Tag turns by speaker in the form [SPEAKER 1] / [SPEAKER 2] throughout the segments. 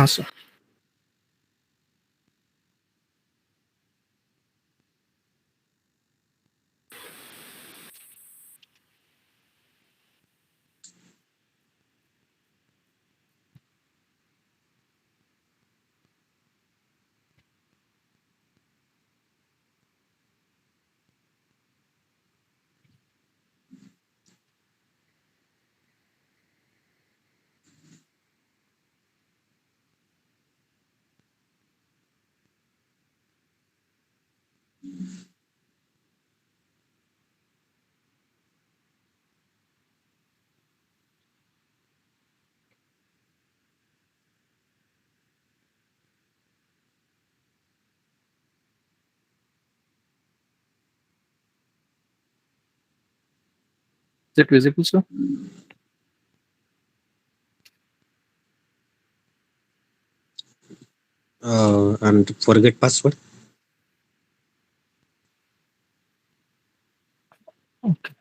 [SPEAKER 1] हाँ sir. Is it visible, sir?
[SPEAKER 2] And forget password.
[SPEAKER 1] Okay.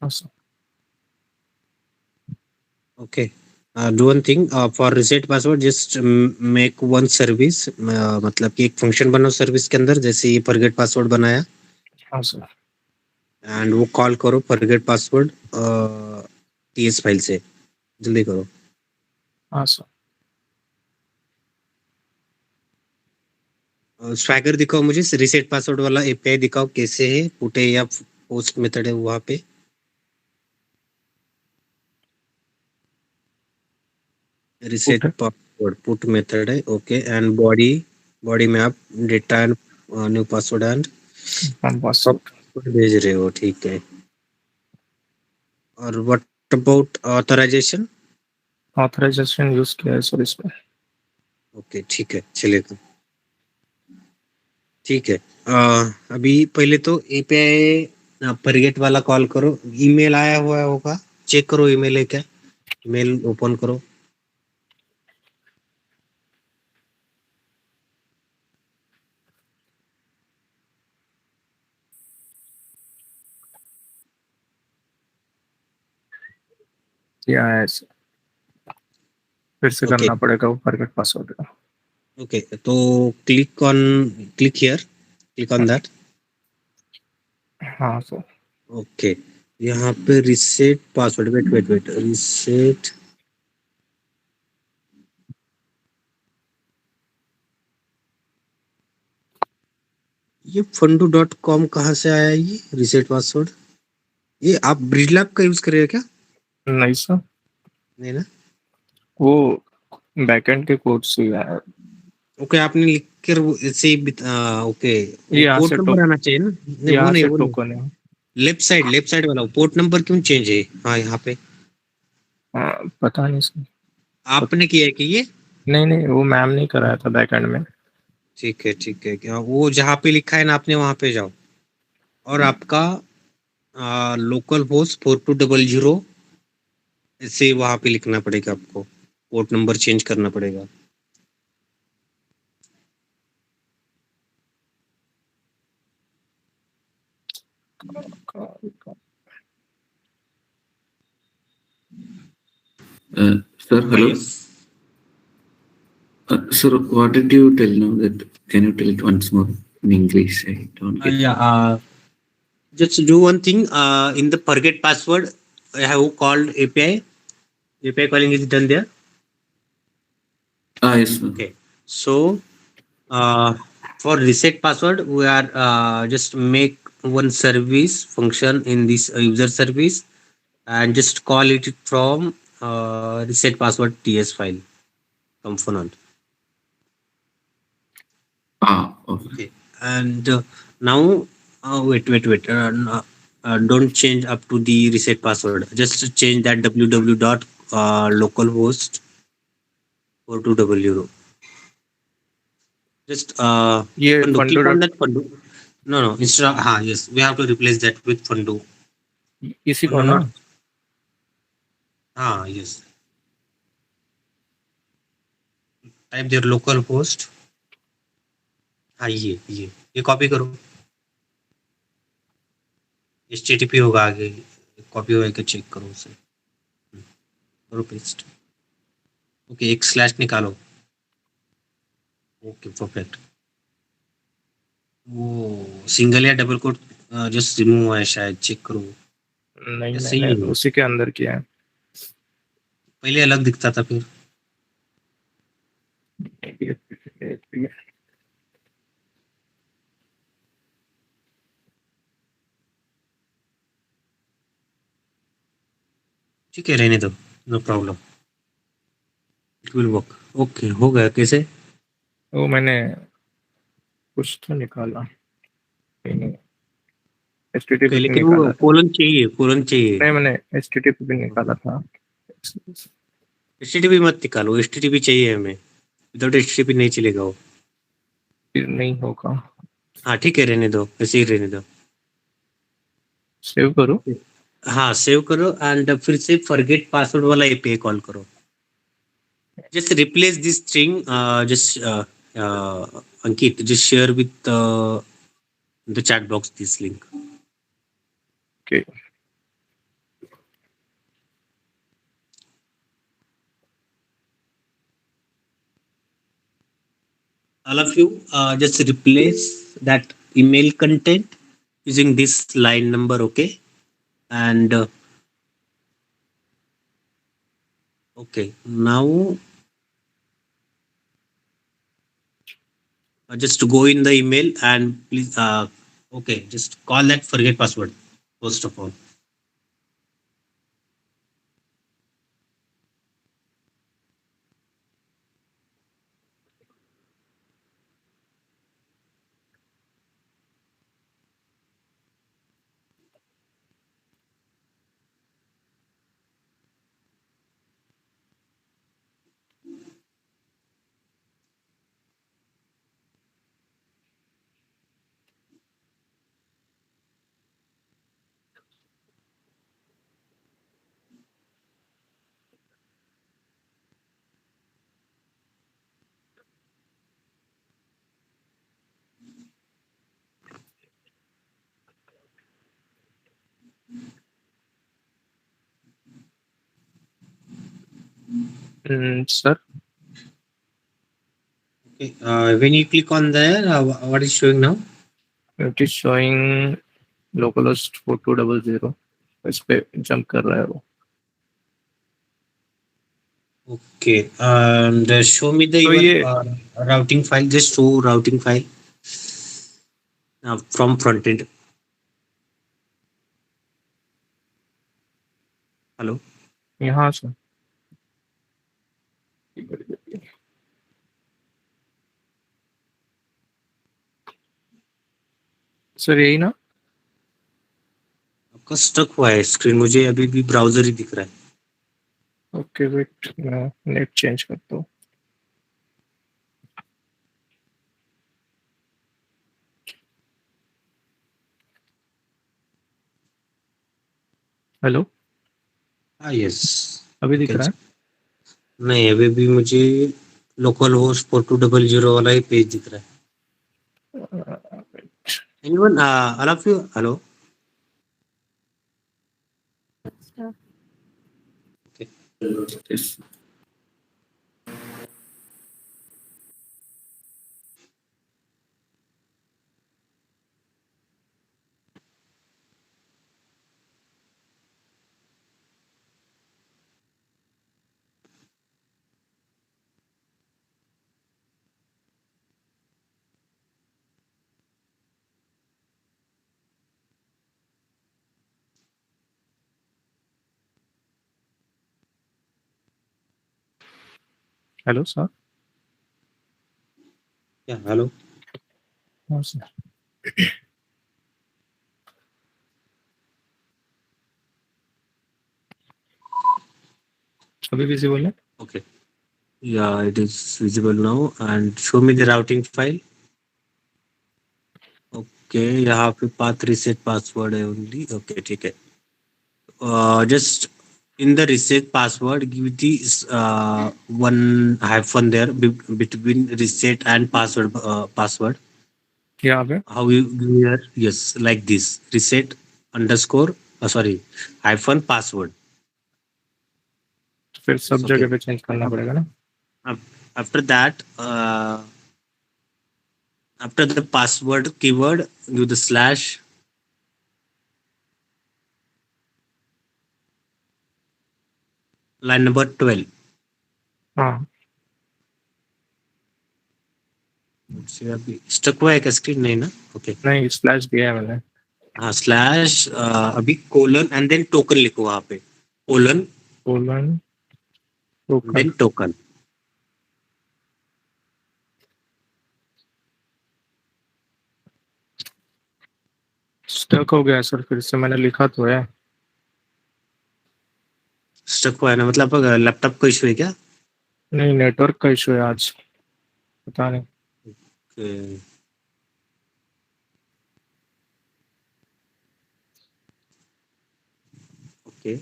[SPEAKER 1] हाँ sir.
[SPEAKER 2] Okay. Do one thing for reset password, just make one service. मतलब कि एक function बनाओ service के अंदर, जैसे ये forget password बनाया,
[SPEAKER 1] हाँ सर।
[SPEAKER 2] एंड वो कॉल करो forget password टीएस फाइल से, जल्दी करो।
[SPEAKER 1] हाँ सर।
[SPEAKER 2] स्वैगर दिखाओ मुझे, रिसेट पासवर्ड वाला एपीआई दिखाओ कैसे है, पुट है या पोस्ट मेथड है वहां पे। रिसेट पासवर्ड पुट मेथड है, ओके। एंड बॉडी में आप data and new password and
[SPEAKER 1] password
[SPEAKER 2] भेज रहे हो, ठीक है। और what about authorization?
[SPEAKER 1] Authorization use किया है सर इसमें।
[SPEAKER 2] ओके ठीक है, चलेगा, ठीक है। अभी पहले तो एपीआई फॉरगेट वाला कॉल करो, ईमेल आया हुआ होगा, चेक करो ईमेल है क्या, ईमेल ओपन करो।
[SPEAKER 1] क्या है सर? फिर से
[SPEAKER 2] ओके
[SPEAKER 1] करना पड़ेगा वो फॉरगेट पासवर्ड का।
[SPEAKER 2] ओके, तो click here, click on that.
[SPEAKER 1] हाँ सर।
[SPEAKER 2] ओके, यहाँ पे reset password, wait wait wait, reset, ये fund.com कहाँ से आया ये रिसेट पासवर्ड? ये आप ब्रिजलैब का यूज कर रहे हो क्या?
[SPEAKER 1] नहीं सर,
[SPEAKER 2] नहीं ना?
[SPEAKER 1] वो बैकएंड के कोड से है।
[SPEAKER 2] ओके, आपने लिख कर ऐसे ही ओके, वो
[SPEAKER 1] यहाँ
[SPEAKER 2] पोर्ट
[SPEAKER 1] से
[SPEAKER 2] नंबर आना चाहिए ना? नहीं वो
[SPEAKER 1] यहाँ
[SPEAKER 2] नहीं,
[SPEAKER 1] से
[SPEAKER 2] वो नहीं,
[SPEAKER 1] टोकन है।
[SPEAKER 2] लेफ्ट साइड वाला पोर्ट नंबर क्यों चेंज है? हाँ यहाँ पे
[SPEAKER 1] हाँ, पता नहीं सर।
[SPEAKER 2] आपने किया है कि ये?
[SPEAKER 1] नहीं नहीं, वो मैम ने कराया था बैकएंड में।
[SPEAKER 2] ठीक है ठीक है, क्या वो जहाँ पे लिखा है ना आपने वहां पे जाओ, और आपका लोकल होस्ट 4200 से वहां पे लिखना पड़ेगा आपको, पोर्ट नंबर चेंज करना पड़ेगा।
[SPEAKER 3] Sir, hello.
[SPEAKER 2] yes.
[SPEAKER 3] Sir, what did you tell now? That can you tell it once more in English? I don't get.
[SPEAKER 2] Yeah, just do one thing, in the forget password I have called API calling is done there.
[SPEAKER 3] Yes, sir.
[SPEAKER 2] Okay, so for reset password we are just make one service function in this user service, and just call it from reset password ts file component.
[SPEAKER 3] Okay.
[SPEAKER 2] Okay, and now wait, don't change up to the reset password, just change that www dot localhost 4200, just
[SPEAKER 1] ये
[SPEAKER 2] Fundu,
[SPEAKER 1] फंडो
[SPEAKER 2] click on
[SPEAKER 1] dot
[SPEAKER 2] that Fundu. No, instead of, yes, we have to replace that with Fundu.
[SPEAKER 1] इसी को
[SPEAKER 2] Fundu
[SPEAKER 1] ना।
[SPEAKER 2] not, yes, type their local host, ये copy करो, http होगा आगे, copy होगा, चेक करो उसे, करो पेस्ट। ओके, एक स्लैश निकालो। Okay, perfect. वो सिंगल या डबल कोट जस्ट रिमूव हुआ है शायद, चेक करो।
[SPEAKER 1] नहीं,
[SPEAKER 2] या
[SPEAKER 1] मैंने
[SPEAKER 2] सही है?
[SPEAKER 1] उसी के अंदर किया है।
[SPEAKER 2] पहले अलग दिखता था फिर। ठीक है, रहने दो, no problem, it will work. Okay, हो गया कैसे?
[SPEAKER 1] वो मैंने कुछ तो निकाला,
[SPEAKER 2] ओके,
[SPEAKER 1] HTTP भी
[SPEAKER 2] लेकिन वो
[SPEAKER 1] निकाला था।
[SPEAKER 2] कोलन चाहिए, कोलन चाहिए।
[SPEAKER 1] नहीं, मैंने HTTP भी निकाला था।
[SPEAKER 2] HTTP मत निकालो, HTTP चाहिए हमें, विदाउट HTTP नहीं चलेगा वो।
[SPEAKER 1] फिर नहीं होगा।
[SPEAKER 2] हाँ ठीक है, रहने दो, ऐसे ही रहने दो।
[SPEAKER 1] सेव करो।
[SPEAKER 2] हाँ, सेव करो एंड फिर से फॉरगेट पासवर्ड वाला एपीआई कॉल करो। Just replace this string, just Ankit, just share with the chat box this link.
[SPEAKER 1] Okay.
[SPEAKER 2] All of you, just replace that email content using this line number, okay? And okay, now just go in the email and please, okay, just call that forget password first of all.
[SPEAKER 1] Sir,
[SPEAKER 2] Okay, when you click on there, what is showing now?
[SPEAKER 1] it is showing localhost 4200. इस पे jump कर रहा है वो।
[SPEAKER 2] Okay, and show me the
[SPEAKER 1] तो
[SPEAKER 2] your
[SPEAKER 1] ये
[SPEAKER 2] routing file. Just show routing file from front end. Hello.
[SPEAKER 1] यहाँ से सर यही ना?
[SPEAKER 2] आपका स्टक हुआ है स्क्रीन, मुझे अभी भी ब्राउजर ही दिख रहा है।
[SPEAKER 1] ओके वेट, मैं नेट चेंज करता हूँ। हेलो,
[SPEAKER 2] हाँ, यस।
[SPEAKER 1] अभी दिख रहा है?
[SPEAKER 2] नहीं, अभी भी मुझे लोकल होस्ट 4200 वाला ही पेज दिख रहा है। Anyone, all of you, hello.
[SPEAKER 3] Yes.
[SPEAKER 1] Hello sir.
[SPEAKER 2] क्या हेलो?
[SPEAKER 1] हाँ सर। अभी विजिबल है?
[SPEAKER 2] Okay. Yeah, it is visible now and show me the routing file. Okay, यहाँ पे path reset password है only. Okay, ठीक है. Just in the reset password, give the one hyphen there between reset and password. Password.
[SPEAKER 1] यहाँ पे
[SPEAKER 2] How you give here? Yes, like this. Reset underscore. Sorry, hyphen password.
[SPEAKER 1] फिर सब
[SPEAKER 2] okay.
[SPEAKER 1] जगह पे change करना पड़ेगा ना?
[SPEAKER 2] After that, after the password keyword, do the slash. Line number 12.
[SPEAKER 1] हाँ
[SPEAKER 2] से अभी स्टक हुआ है क्या स्क्रीन? नहीं ना? ओके
[SPEAKER 1] नहीं, स्लैश दिया है मैंने।
[SPEAKER 2] हाँ स्लैश अभी कोलन एंड देन टोकन लिखो वहां पे, colon
[SPEAKER 1] colon token.
[SPEAKER 2] Then token.
[SPEAKER 1] Stuck हो गया सर, फिर से मैंने लिखा तो है।
[SPEAKER 2] स्टक हुआ है ना, मतलब लैपटॉप का इशू है क्या?
[SPEAKER 1] नहीं, नेटवर्क का इशू है आज, पता नहीं।
[SPEAKER 2] Okay. Okay.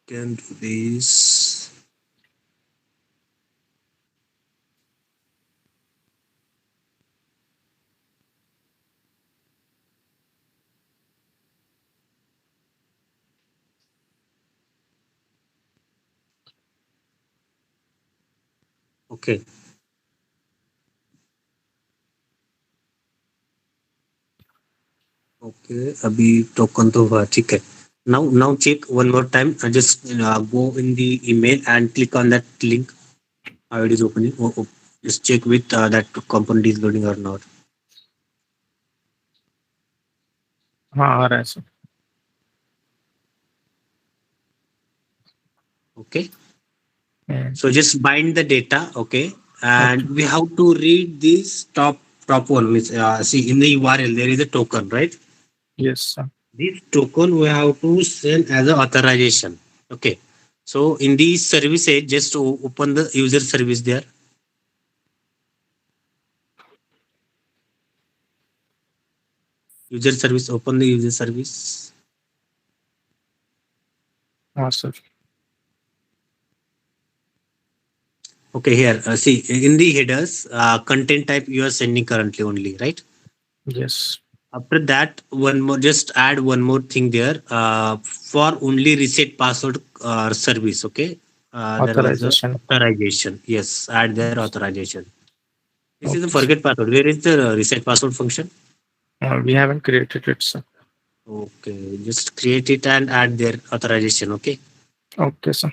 [SPEAKER 2] Can do this. Okay. Okay. अभी टोकन तो हुआ, ठीक है। Now check one more time. Just go in the email and click on that link. How it is opening. Just check with that component is loading or not.
[SPEAKER 1] हाँ आ रहा है sir.
[SPEAKER 2] Okay.
[SPEAKER 1] Hmm,
[SPEAKER 2] So just bind the data. Okay. And
[SPEAKER 1] okay,
[SPEAKER 2] we have to read this top one. Means, see in the URL there is a token, right?
[SPEAKER 1] Yes sir.
[SPEAKER 2] This token we have to send as a authorization. Okay. So in these services, just open the user service there. User service, open the user service.
[SPEAKER 1] हाँ sir.
[SPEAKER 2] Okay, here, see in the headers, content type you are sending currently only, right?
[SPEAKER 1] Yes.
[SPEAKER 2] After that, one more, just add one more thing there, for only reset password service. Okay. There was the
[SPEAKER 1] authorization.
[SPEAKER 2] authorization. Yes, add their authorization. This is the forget password. Where is the reset password function?
[SPEAKER 1] We haven't created it sir.
[SPEAKER 2] Okay, just create it and add their authorization. Okay.
[SPEAKER 1] Okay sir.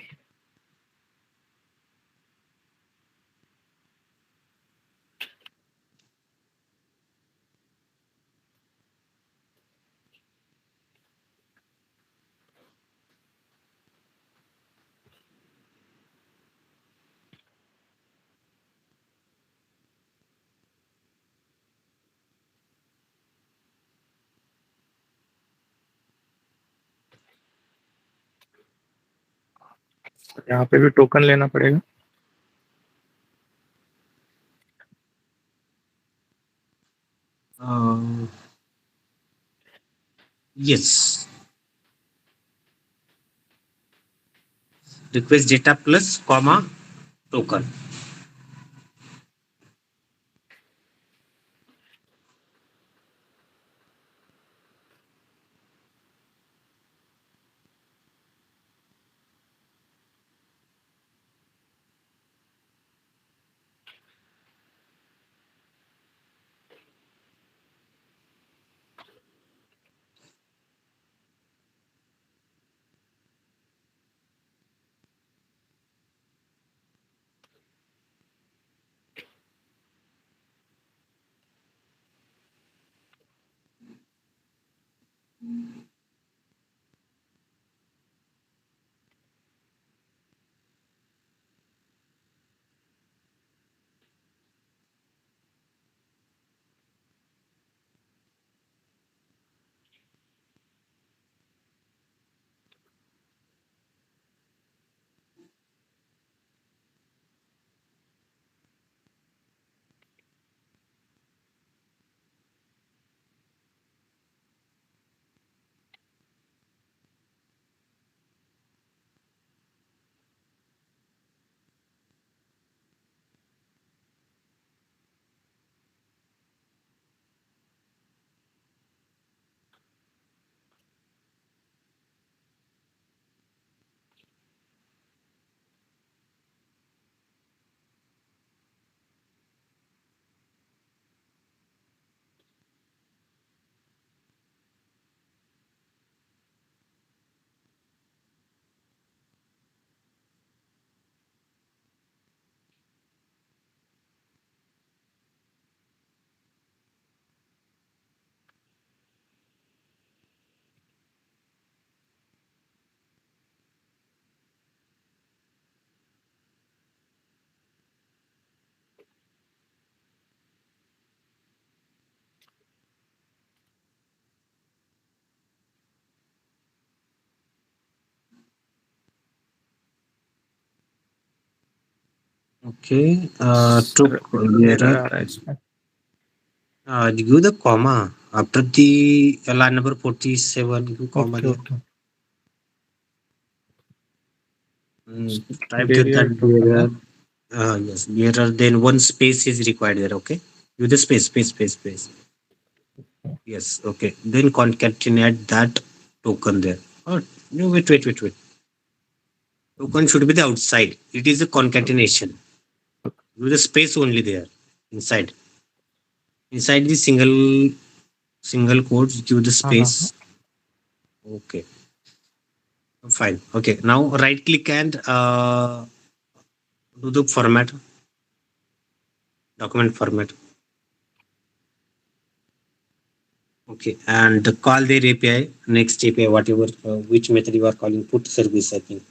[SPEAKER 1] यहाँ पे भी token लेना पड़ेगा।
[SPEAKER 2] Yes. Request data plus comma token. Okay. Took
[SPEAKER 1] error आ रहा है इसमें.
[SPEAKER 2] give the comma after the line number 47. Give comma
[SPEAKER 1] Okay,
[SPEAKER 2] there.
[SPEAKER 1] okay.
[SPEAKER 2] Type
[SPEAKER 1] Barrier
[SPEAKER 2] that
[SPEAKER 1] token,
[SPEAKER 2] there.
[SPEAKER 1] huh?
[SPEAKER 2] Yes, there. Then one space is required there. Okay. Give the space. Yes. Okay. Then concatenate that token there. Oh no! Wait. Token should be the outside. It is a concatenation. With the space only there inside. Inside the single quotes, give the space. Okay. Fine. Okay. Now right click and do the format. Document format. Okay. And call their API. Next API, whatever, which method you are calling, put service, I think.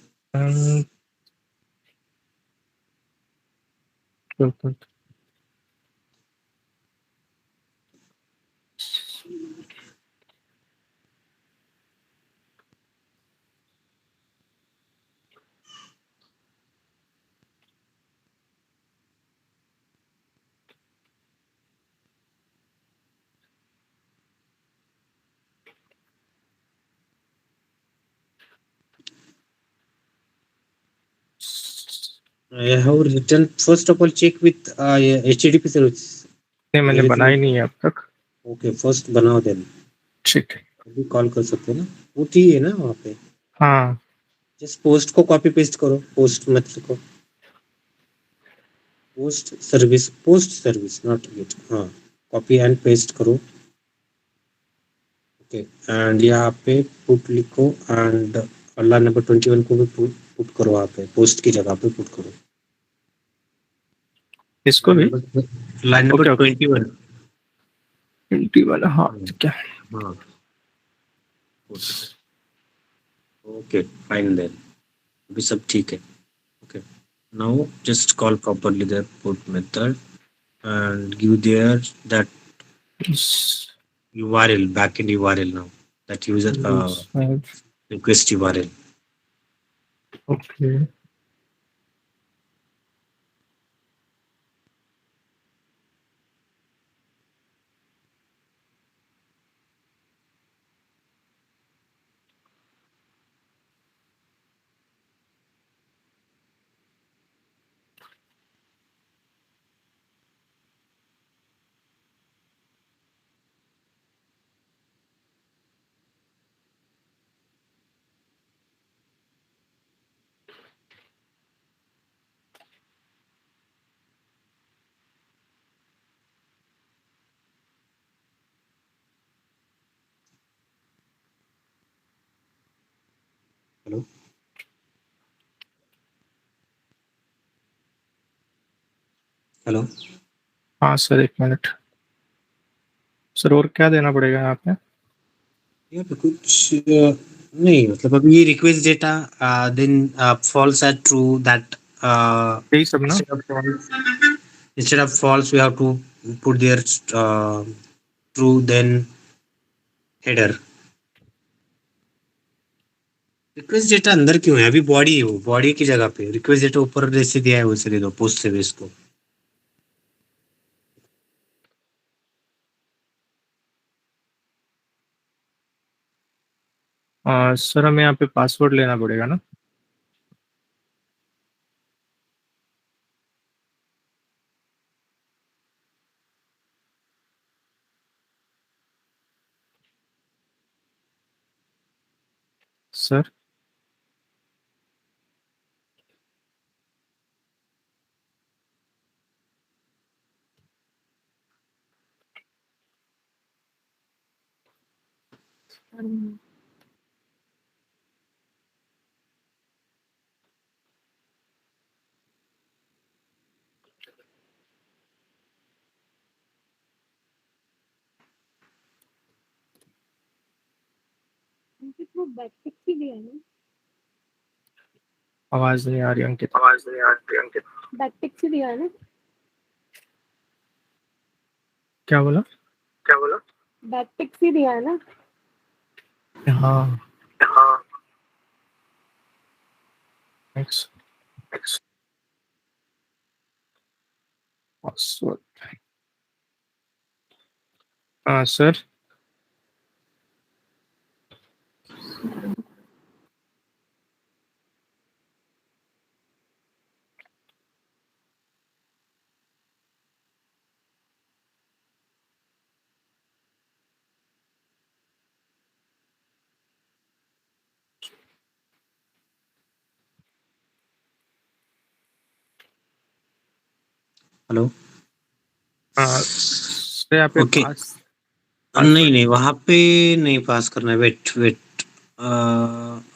[SPEAKER 1] Okay.
[SPEAKER 2] I have written, first of all, check with HTTP service.
[SPEAKER 1] नहीं मैंने बनाई नहीं है अब तक.
[SPEAKER 2] Okay, first बनाओ then.
[SPEAKER 1] ठीक है.
[SPEAKER 2] अभी कॉल कर सकते हो ना, वो ठीक है ना वहाँ पे.
[SPEAKER 1] हाँ.
[SPEAKER 2] जस्ट पोस्ट को कॉपी पेस्ट करो, पोस्ट मत लिखो. Post service not gate. हाँ, कॉपी एंड पेस्ट करो. ओके. एंड यहाँ पे पुट लिखो एंड लाइन नंबर 21 को भी पुट करो. वहाँ पे पोस्ट की जगह पे पुट करो.
[SPEAKER 1] इसको भी
[SPEAKER 2] लाइन नंबर 21.
[SPEAKER 1] 21. हाँ ठीक है.
[SPEAKER 2] हाँ. Okay fine then. अभी सब ठीक है. Okay. Now just call properly the put method and give there that URL, backend URL now. That user request URL.
[SPEAKER 1] Okay.
[SPEAKER 2] Hello. Hello.
[SPEAKER 1] हाँ सर, एक मिनट सर. और क्या देना पड़ेगा यहाँ पे?
[SPEAKER 2] यहाँ पे कुछ नहीं, मतलब अभी ये request data then false at true that
[SPEAKER 1] यही सब ना.
[SPEAKER 2] instead of false we have to put their true then header. Request data अंदर क्यों है? अभी बॉडी है, वो बॉडी की जगह पे रिक्वेस्ट डेटा ऊपर जैसे दिया है वैसे दे दो पोस्ट सर्विस को.
[SPEAKER 1] सर हमें यहाँ पे पासवर्ड लेना पड़ेगा ना? सर आवाज नहीं आ रही अंकित.
[SPEAKER 4] बैकटिक दिया है ना?
[SPEAKER 1] क्या बोला?
[SPEAKER 4] बैकटिक दिया है ना?
[SPEAKER 1] हाँ. Next. Password. Sir.
[SPEAKER 2] Hello.
[SPEAKER 1] Sir यहाँ पे
[SPEAKER 2] Okay.
[SPEAKER 1] pass.
[SPEAKER 2] नहीं नहीं, वहां पे नहीं पास करना है। वेट वेट,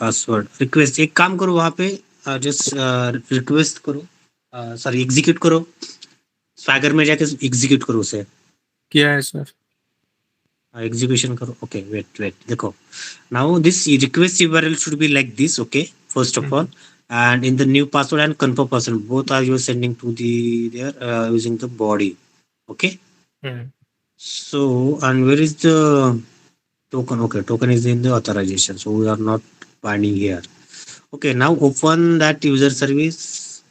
[SPEAKER 2] पासवर्ड रिक्वेस्ट, एक काम करो, वहां पे जस्ट रिक्वेस्ट करो, सॉरी एग्जीक्यूट करो, स्वैगर में जाके एग्जीक्यूट करो उसे,
[SPEAKER 1] किया है सर.
[SPEAKER 2] एग्जीक्यूशन करो. ओके वेट वेट, देखो, now this request URL should be like this. Okay, first of all, and in the new password and confirm password, both are you sending to the there using the body. Okay, so and where is the token? Okay, token is in the authorization, so we are not binding here. Okay, now open that user service.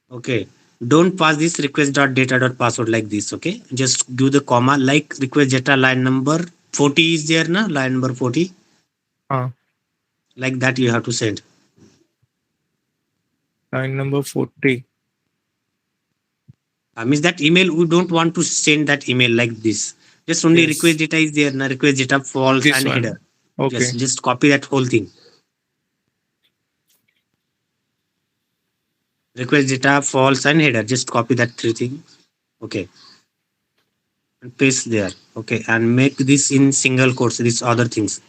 [SPEAKER 2] Okay, don't pass this request.data.password like this. Okay, just give the comma, like request data line number 40 is there na, line number 40, like that you have to send.
[SPEAKER 1] Line number 40.
[SPEAKER 2] Means that email, we don't want to send that email like this. Just only
[SPEAKER 1] Yes.
[SPEAKER 2] request data is there na, request data false
[SPEAKER 1] This
[SPEAKER 2] and
[SPEAKER 1] one.
[SPEAKER 2] header.
[SPEAKER 1] Okay.
[SPEAKER 2] Yes, just copy that whole thing. Request data false and header, just copy that three things. Okay, and paste there. Okay, and make this in single quotes, these other things.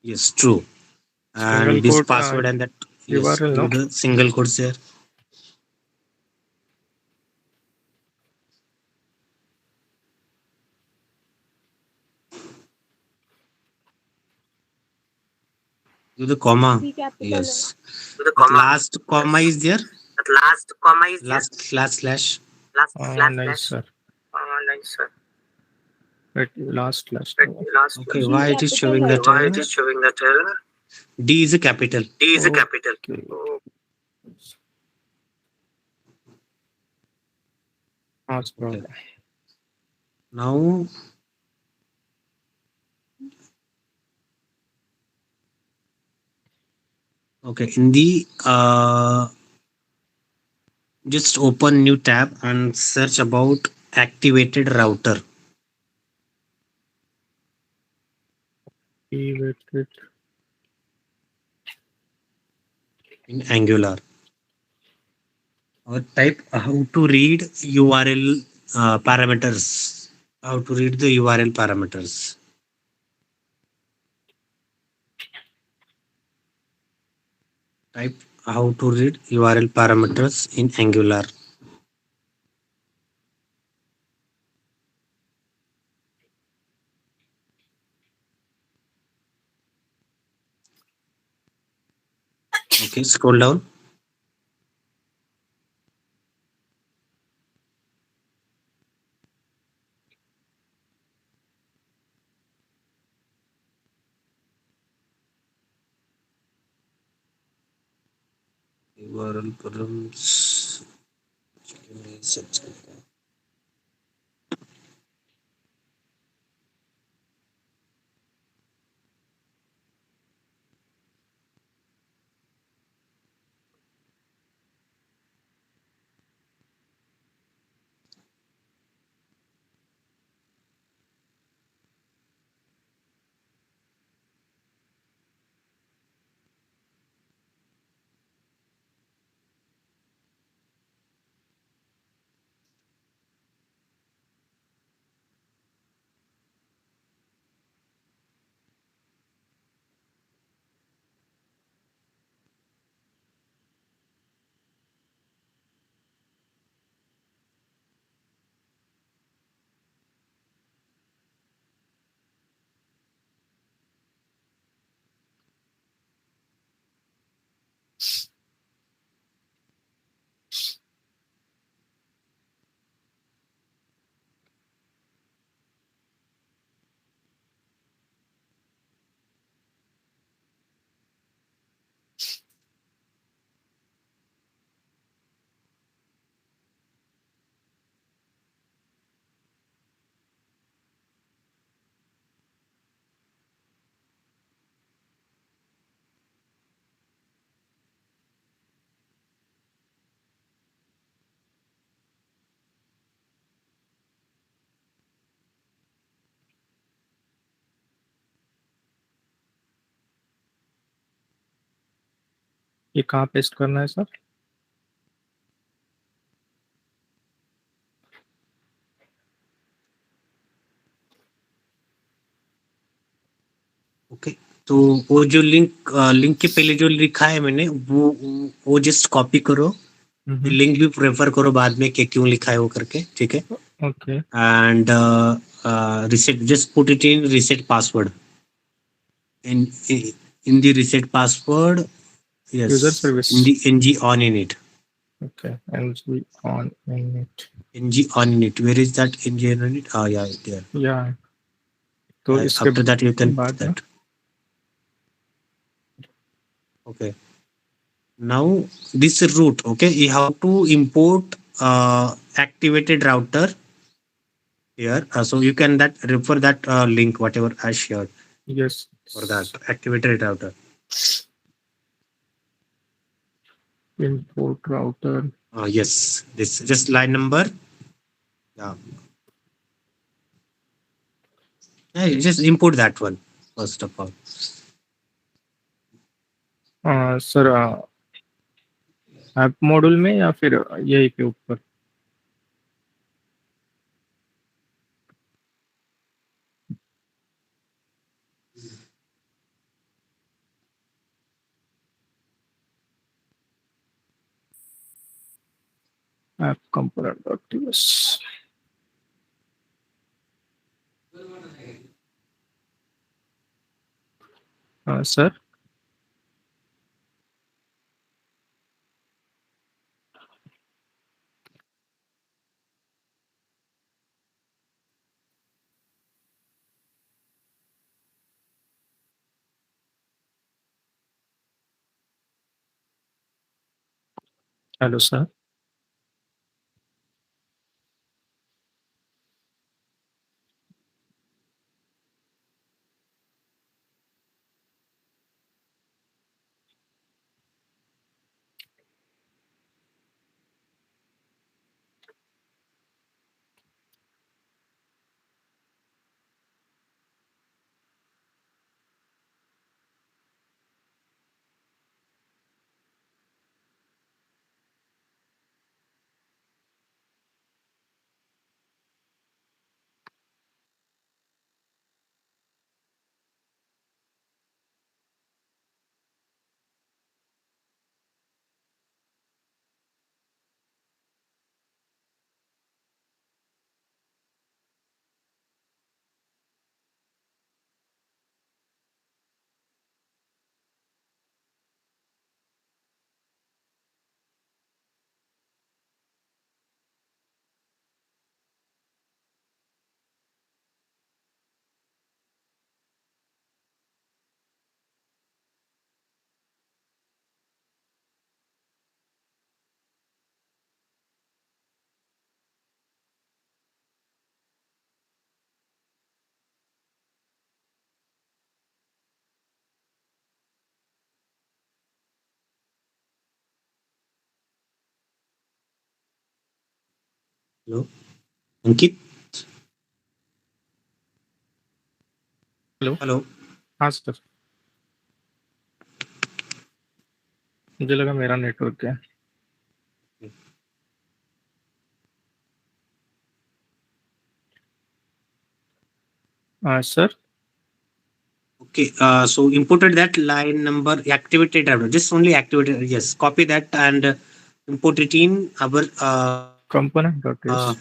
[SPEAKER 2] Yes, true.
[SPEAKER 1] Single
[SPEAKER 2] And this
[SPEAKER 1] quote,
[SPEAKER 2] password and that, yes,
[SPEAKER 1] URL, no?
[SPEAKER 2] do the single quotes there. Do the comma.
[SPEAKER 4] C capital.
[SPEAKER 2] Yes. That last comma is there.
[SPEAKER 5] That last comma is there.
[SPEAKER 2] Last slash.
[SPEAKER 5] Last
[SPEAKER 1] Nice, sir.
[SPEAKER 5] Nice, sir.
[SPEAKER 1] Wait, last.
[SPEAKER 5] Last.
[SPEAKER 2] Okay, why it is showing that
[SPEAKER 5] Why it
[SPEAKER 2] error?
[SPEAKER 5] is showing that error?
[SPEAKER 2] D is a capital.
[SPEAKER 5] D is a capital.
[SPEAKER 1] Okay.
[SPEAKER 5] Oh,
[SPEAKER 1] Okay.
[SPEAKER 2] Now, okay, in the just open new tab and search about activated router.
[SPEAKER 1] Activated.
[SPEAKER 2] In Angular, or type how to read URL parameters. How to read the URL parameters. Type how to read URL parameters in Angular. Okay, scroll down. URL params.
[SPEAKER 1] ये कहाँ paste करना है sir?
[SPEAKER 2] Okay, तो वो जो link के पहले जो लिखा है मैंने वो जस्ट कॉपी करो, लिंक भी प्रेफर करो बाद में कि क्यों लिखा है वो करके, ठीक है।
[SPEAKER 1] Okay
[SPEAKER 2] and reset, just put it in reset password, in the reset password, yes,
[SPEAKER 1] User service.
[SPEAKER 2] in the ng on in it,
[SPEAKER 1] okay, and on init.
[SPEAKER 2] ng on in it, where is that ng on it? Yeah, there.
[SPEAKER 1] Yeah, तो इसके
[SPEAKER 2] After that you can put
[SPEAKER 1] बाद में
[SPEAKER 2] that. Okay, now this route, okay, you have to import activated router here, so you can that refer that link whatever I shared
[SPEAKER 1] yes
[SPEAKER 2] for that activated router.
[SPEAKER 1] import router.
[SPEAKER 2] Yes, this just line number. Yeah. Yeah, you just import that one first of all.
[SPEAKER 1] Sir app module में या फिर यही के ऊपर? App component.ts. Sir hello sir.
[SPEAKER 2] Hello, Ankit.
[SPEAKER 1] Hello.
[SPEAKER 2] Hello.
[SPEAKER 1] हाँ sir, मुझे लगा मेरा नेटवर्क है. Sir
[SPEAKER 2] Okay, so imported that line number activated router, just only activated. Yes, copy that and import it in our
[SPEAKER 1] component.ts.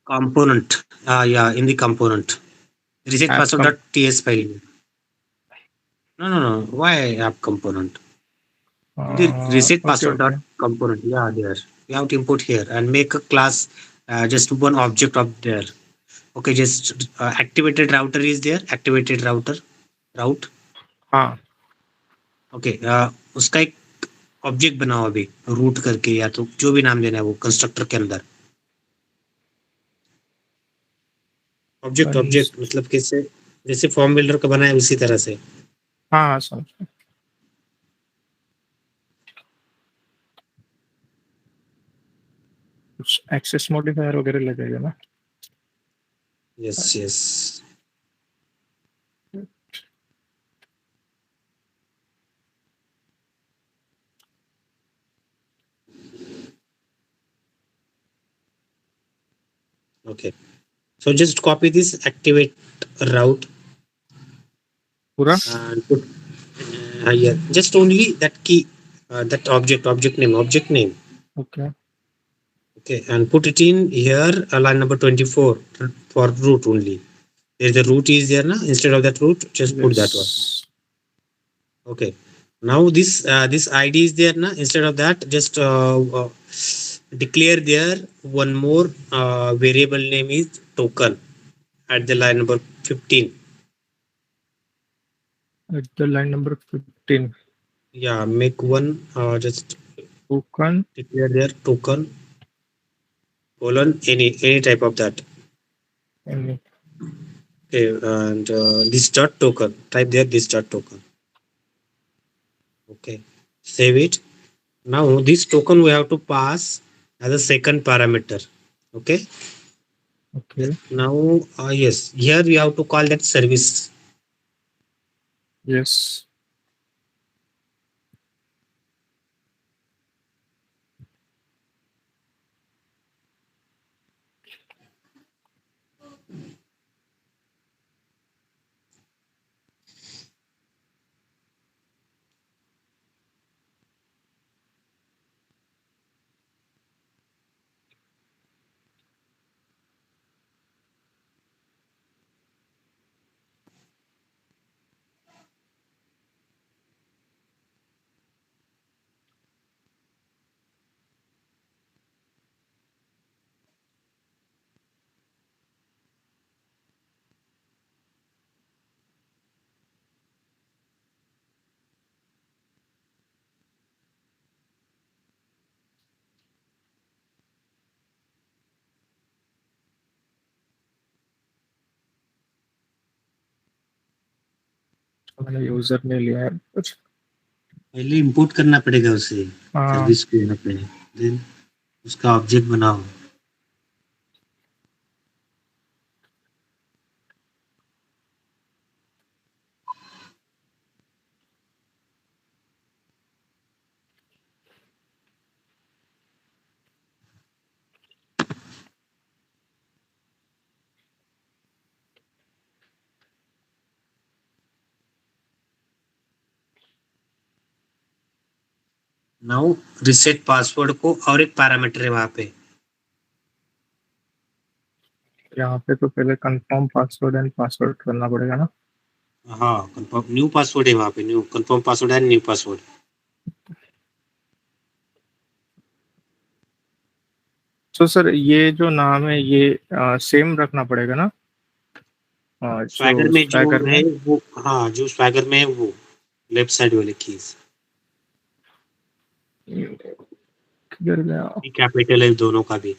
[SPEAKER 2] component. Yeah, in the component reset
[SPEAKER 1] app
[SPEAKER 2] password.ts file. No. Why app component? The reset
[SPEAKER 1] okay,
[SPEAKER 2] password dot
[SPEAKER 1] okay.
[SPEAKER 2] component. Yeah, there. You have to import here and make a class, just one object of there. Okay, just activated router is there. Activated router route.
[SPEAKER 1] हाँ
[SPEAKER 2] okay, उसका एक object बनाओ अभी root करके, या तो जो भी नाम देना है वो कंस्ट्रक्टर के अंदर. ऑब्जेक्ट मतलब कैसे, जैसे फॉर्म बिल्डर का बनाया उसी तरह से.
[SPEAKER 1] हाँ हाँ समझ गया. कुछ एक्सेस मॉडिफायर वगैरह लगेगा ना?
[SPEAKER 2] Yes. Okay. So just copy this activate route
[SPEAKER 1] पूरा
[SPEAKER 2] and put here. Just only that key, that object name.
[SPEAKER 1] okay
[SPEAKER 2] Okay, and put it in here, line number 24 for root only. There's the root is there, na? Instead of that root, just put that one.
[SPEAKER 1] yes
[SPEAKER 2] Okay. Now this this ID is there, na? Instead of that, just declare there one more variable name is token at the line number 15.
[SPEAKER 1] at the line number 15
[SPEAKER 2] Yeah, make one just
[SPEAKER 1] token
[SPEAKER 2] declare there token colon any type of that.
[SPEAKER 1] and
[SPEAKER 2] Okay, and this dot token. Type there this dot token. Okay, save it. Now this token we have to pass as a second parameter. Okay.
[SPEAKER 1] okay
[SPEAKER 2] Now yes, here we have to call that service.
[SPEAKER 1] yes मैंने user ने लिया है कुछ
[SPEAKER 2] पहले import करना पड़ेगा उसे
[SPEAKER 1] हाँ
[SPEAKER 2] सर्विस को यहाँ पे देन उसका ऑब्जेक्ट बनाओ नाउ रिसेट पासवर्ड को और एक पैरामीटर है वहां पे
[SPEAKER 1] यहाँ पे तो पहले कंफर्म पासवर्ड एंड पासवर्ड करना पड़ेगा ना
[SPEAKER 2] हाँ कंफर्म न्यू पासवर्ड है वहां पे new confirm password and new password
[SPEAKER 1] तो सर ये जो नाम है ये सेम रखना पड़ेगा ना
[SPEAKER 2] स्वैगर में जो
[SPEAKER 1] स्वैगर
[SPEAKER 2] है
[SPEAKER 1] में
[SPEAKER 2] वो हाँ जो स्वैगर में है वो लेफ्ट साइड वाले कीज
[SPEAKER 1] गिर गया
[SPEAKER 2] कैपिटल है दोनों का भी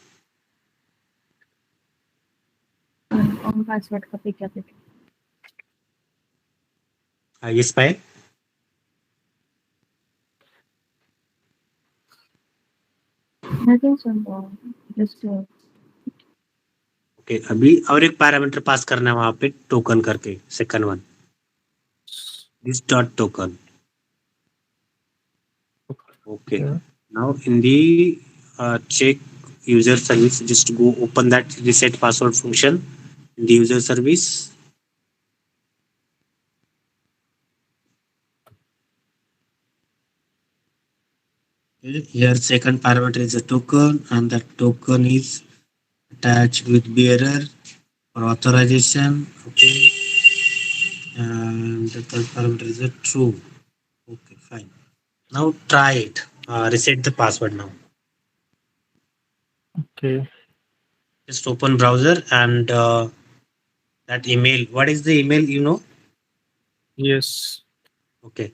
[SPEAKER 6] on password copy capital.
[SPEAKER 2] Yes पाए
[SPEAKER 6] Nothing, sir. Just
[SPEAKER 2] ओके अभी और एक पैरामीटर पास करना है वहां पे टोकन करके second one this dot token okay now in the check user service just go open that reset password function in the user service here second parameter is a token and that token is attached with bearer for authorization okay and the third parameter is a true okay fine now try it reset the password now
[SPEAKER 1] okay
[SPEAKER 2] just open browser and that email what is the email you know
[SPEAKER 1] yes
[SPEAKER 2] okay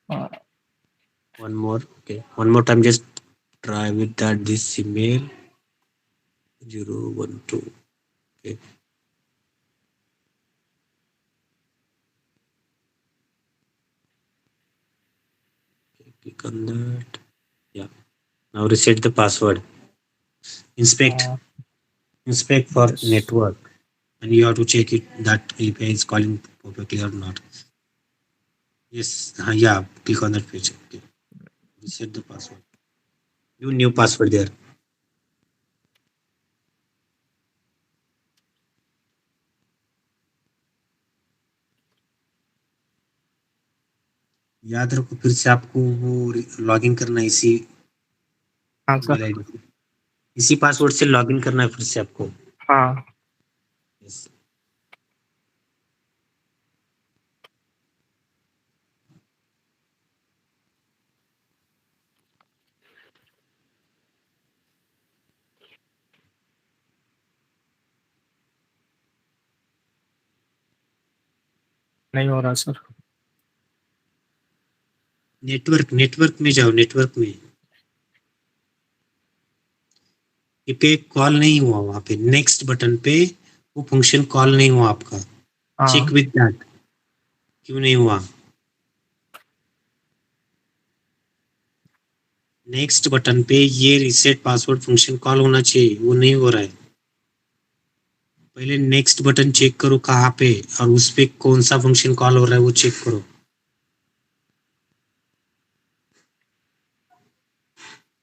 [SPEAKER 1] uh,
[SPEAKER 2] one more okay one more time just try with that this email 012 okay click on that yeah now reset the password inspect inspect for
[SPEAKER 1] yes.
[SPEAKER 2] network and you have to check it that API is calling perfectly or not yes yeah click on that page okay reset the password new password there याद रखो, फिर से आपको वो login करना है इसी
[SPEAKER 1] हाँ
[SPEAKER 2] मेल
[SPEAKER 1] सर।
[SPEAKER 2] आईडी, इसी पासवर्ड से लॉगिन करना है फिर से आपको।
[SPEAKER 1] हाँ
[SPEAKER 2] Yes.
[SPEAKER 1] नहीं हो रहा सर।
[SPEAKER 2] नेटवर्क में जाओ, नेटवर्क में। ये पे कॉल नहीं हुआ, वहां पे नेक्स्ट बटन पे वो फंक्शन कॉल नहीं हुआ आपका। चेक
[SPEAKER 1] हाँ
[SPEAKER 2] विद दैट, क्यों नहीं हुआ। नेक्स्ट बटन पे ये रीसेट पासवर्ड फंक्शन कॉल होना चाहिए, वो नहीं हो रहा है। पहले नेक्स्ट बटन चेक करो कहाँ पे, और उस पे कौन सा फंक्शन कॉल हो रहा है वो चेक करो।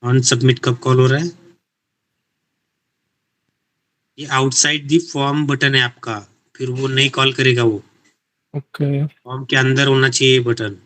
[SPEAKER 2] ऑन सबमिट कब कॉल हो रहा है। ये आउटसाइड दी फॉर्म बटन है आपका, फिर वो नहीं कॉल करेगा। वो
[SPEAKER 1] ओके।
[SPEAKER 2] फॉर्म के अंदर होना चाहिए बटन।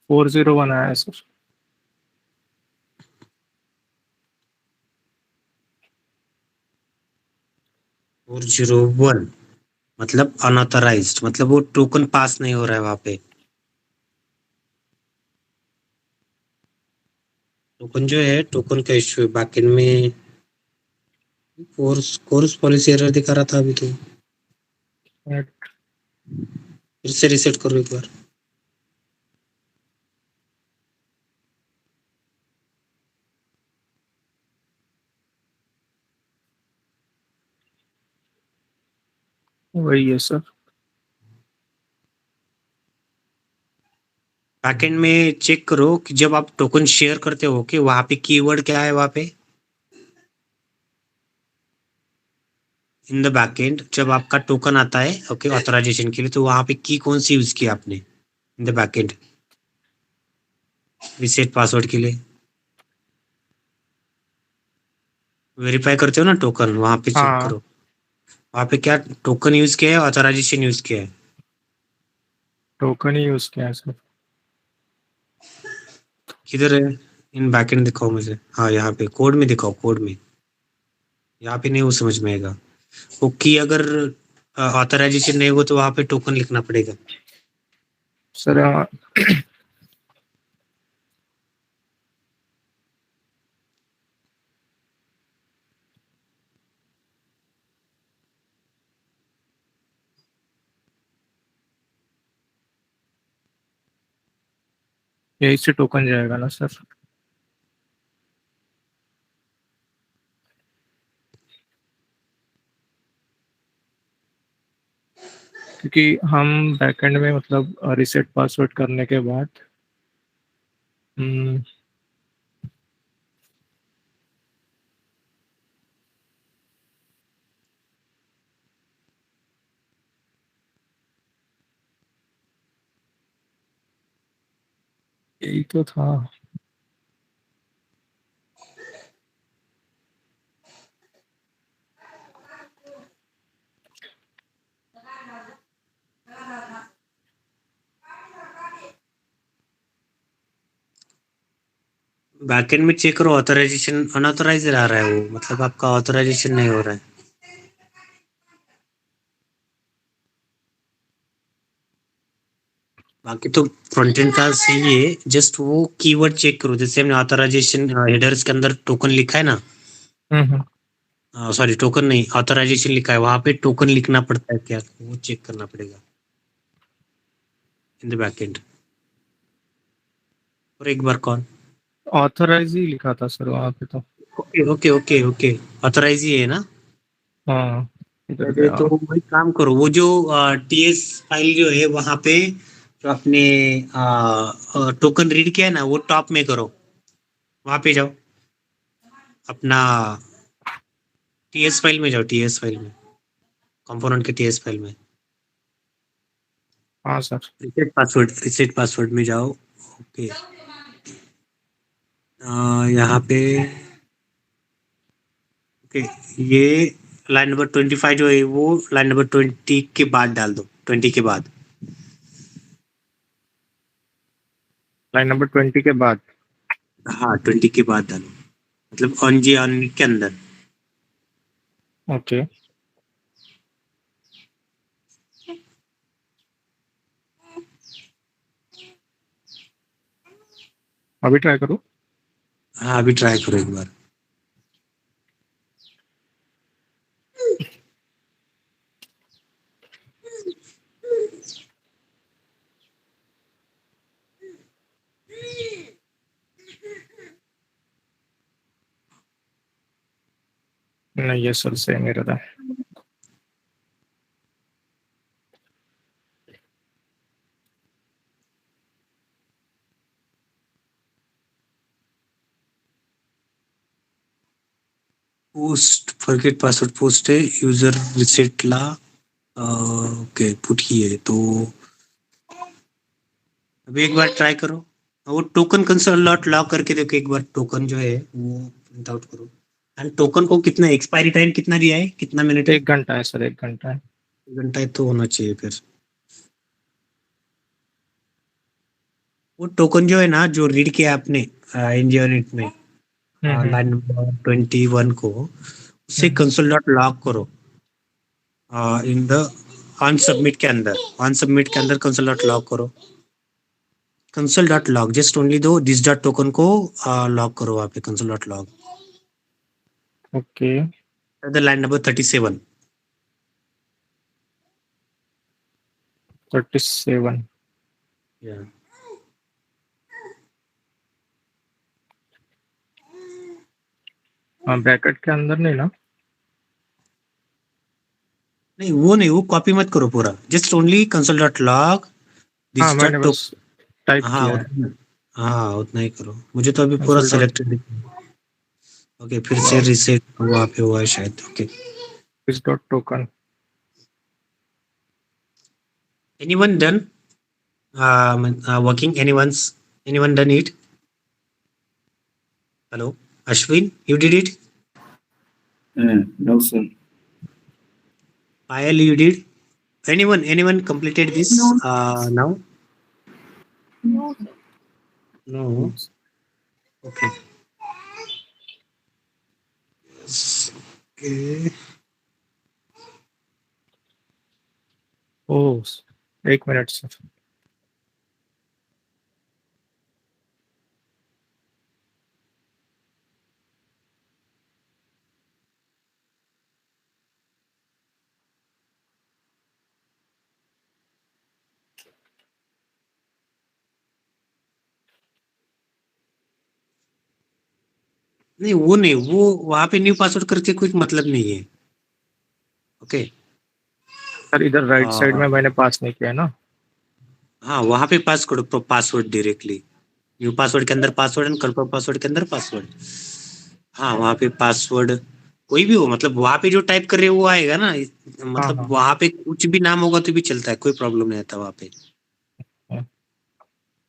[SPEAKER 1] फोर जीरो वन आया है सर।
[SPEAKER 2] 401 मतलब अनऑथराइज्ड, मतलब वो टोकन पास नहीं हो रहा है वहां पे। टोकन जो है, टोकन का इश्यू है बैकएंड में। कोर्स पॉलिसी एरर दिखा रहा था अभी तो, फिर से रीसेट करो एक बार।
[SPEAKER 1] वही है सर।
[SPEAKER 2] बैकएंड में चेक करो कि जब आप टोकन शेयर करते हो कि वहां पे कीवर्ड क्या है, वहां पे इन द बैकएंड जब आपका टोकन आता है ओके ऑथराइजेशन के लिए, तो वहां पे की कौन सी यूज की आपने in the backend reset password के लिए। वेरीफाई करते हो ना टोकन, वहां पे चेक
[SPEAKER 1] हाँ
[SPEAKER 2] करो वहां पे क्या टोकन यूज किया है, ऑथराइजेशन यूज किया है।
[SPEAKER 1] टोकन ही यूज किया है सर।
[SPEAKER 2] किधर है इन बैकएंड, दिखाओ मुझे। हाँ यहाँ पे कोड में दिखाओ, कोड में। यहाँ पे नहीं वो समझ में आएगा। वो की अगर ऑथराइजेशन नहीं हो तो वहां पे टोकन लिखना पड़ेगा।
[SPEAKER 1] सर यही से टोकन जाएगा ना सर। क्योंकि हम बैकएंड में मतलब रीसेट पासवर्ड करने के बाद हम्म, यही तो था।
[SPEAKER 2] बैकएंड में चेक करो ऑथराइजेशन अनऑथराइज आ रहा है, वो मतलब आपका ऑथराइजेशन नहीं हो रहा है। बाकी तो फ्रंट एंड का सही है, जस्ट वो कीवर्ड चेक करो। जैसे हमने ऑथराइजेशन हेडर्स के अंदर टोकन लिखा है ना, सॉरी टोकन नहीं ऑथराइजेशन लिखा है, वहां पे टोकन लिखना पड़ता है क्या, वो चेक करना पड़ेगा इन द बैकएंड। और एक बार कौन
[SPEAKER 1] ऑथराइज ही लिखा था सर वहाँ पे तो।
[SPEAKER 2] Okay okay okay okay authorise ही है ना।
[SPEAKER 1] हाँ इधर
[SPEAKER 2] अरे
[SPEAKER 1] गया।
[SPEAKER 2] तो वही काम करो, वो जो टीएस फाइल जो है वहां पे जो आपने टोकन रीड किया है ना, वो टॉप में करो, वहां पे जाओ, अपना टीएस फाइल में जाओ, टीएस फाइल में, कंपोनेंट के टीएस फाइल में
[SPEAKER 1] हाँ सर।
[SPEAKER 2] रिसेट पासवर्ड में जाओ। ओके, यहाँ पे ओके, ये लाइन नंबर 25 जो है वो लाइन नंबर 20 के बाद डाल दो, 20 के बाद।
[SPEAKER 1] लाइन नंबर 20 के बाद।
[SPEAKER 2] हाँ 20 के बाद डालो, मतलब ऑन जी ऑन के अंदर।
[SPEAKER 1] ओके, अभी ट्राई करूँ?
[SPEAKER 2] हाँ अभी ट्राई करो एक बार।
[SPEAKER 1] नहीं, ये सर से मेरा था।
[SPEAKER 2] पोस्ट फॉरगेट पासवर्ड पोस्ट है, यूजर रिसेट ला ओके पुट की है, तो अभी एक बार ट्राई करो। वो टोकन कंसोल लॉक करके देखो एक बार, टोकन जो है वो प्रिंट आउट करो। एंड टोकन को कितना एक्सपायरी टाइम कितना दिया है, कितना मिनट है?
[SPEAKER 1] 1 घंटा है सर, 1 घंटा है।
[SPEAKER 2] 1 घंटा है तो होना चाहिए फिर। वो टोकन जो है ना, जो रीड किया आपने इंजीनियरिंग में लाइन नंबर 21 को, उससे कंसोल डॉट लॉग करो इन द ऑन सबमिट के अंदर, ऑन सबमिट के अंदर कंसोल डॉट लॉग करो, console dot log just only दो दिस डॉट टोकन को लॉग करो वहाँ पे, console dot log
[SPEAKER 1] okay,
[SPEAKER 2] the line number 37।
[SPEAKER 1] 37।
[SPEAKER 2] Yeah.
[SPEAKER 1] हाँ, ब्रैकेट के अंदर नहीं ना?
[SPEAKER 2] नहीं वो कॉपी मत करो पूरा, just only console dot log
[SPEAKER 1] हाँ,
[SPEAKER 2] दिस
[SPEAKER 1] मैंने
[SPEAKER 2] डॉट टोकन।
[SPEAKER 1] बस टाइप
[SPEAKER 2] हाँ
[SPEAKER 1] किया है।
[SPEAKER 2] हाँ उतना ही करो, मुझे तो अभी पूरा
[SPEAKER 1] कंसोल डॉट
[SPEAKER 2] सेलेक्टेड। ओके फिर से रिसेट वहाँ पे हुआ है शायद। ओके,
[SPEAKER 1] इस dot token.
[SPEAKER 2] Anyone done working, anyone done it? Hello Ashwin, you did it?
[SPEAKER 3] No, sir.
[SPEAKER 2] Payal, you did? Anyone completed this
[SPEAKER 6] No.
[SPEAKER 2] now?
[SPEAKER 6] No, sir.
[SPEAKER 2] No. Okay. Okay.
[SPEAKER 1] Oh, 1 minute sir.
[SPEAKER 2] नहीं वो वहां पे new password करके कोई मतलब नहीं है। Okay
[SPEAKER 1] sir इधर राइट साइड में मैंने पास नहीं किया है ना?
[SPEAKER 2] हाँ वहां पे पास करो पासवर्ड डायरेक्टली, न्यू पासवर्ड के अंदर पासवर्ड एंड कंफर्म पासवर्ड के अंदर पासवर्ड। हाँ वहां पे पासवर्ड कोई भी हो, मतलब वहां पे जो टाइप कर रहे हो वो आएगा ना,
[SPEAKER 1] हाँ
[SPEAKER 2] मतलब
[SPEAKER 1] हाँ
[SPEAKER 2] वहां पे कुछ भी नाम होगा तो भी चलता है, कोई प्रॉब्लम नहीं आता वहां पे।
[SPEAKER 1] हाँ।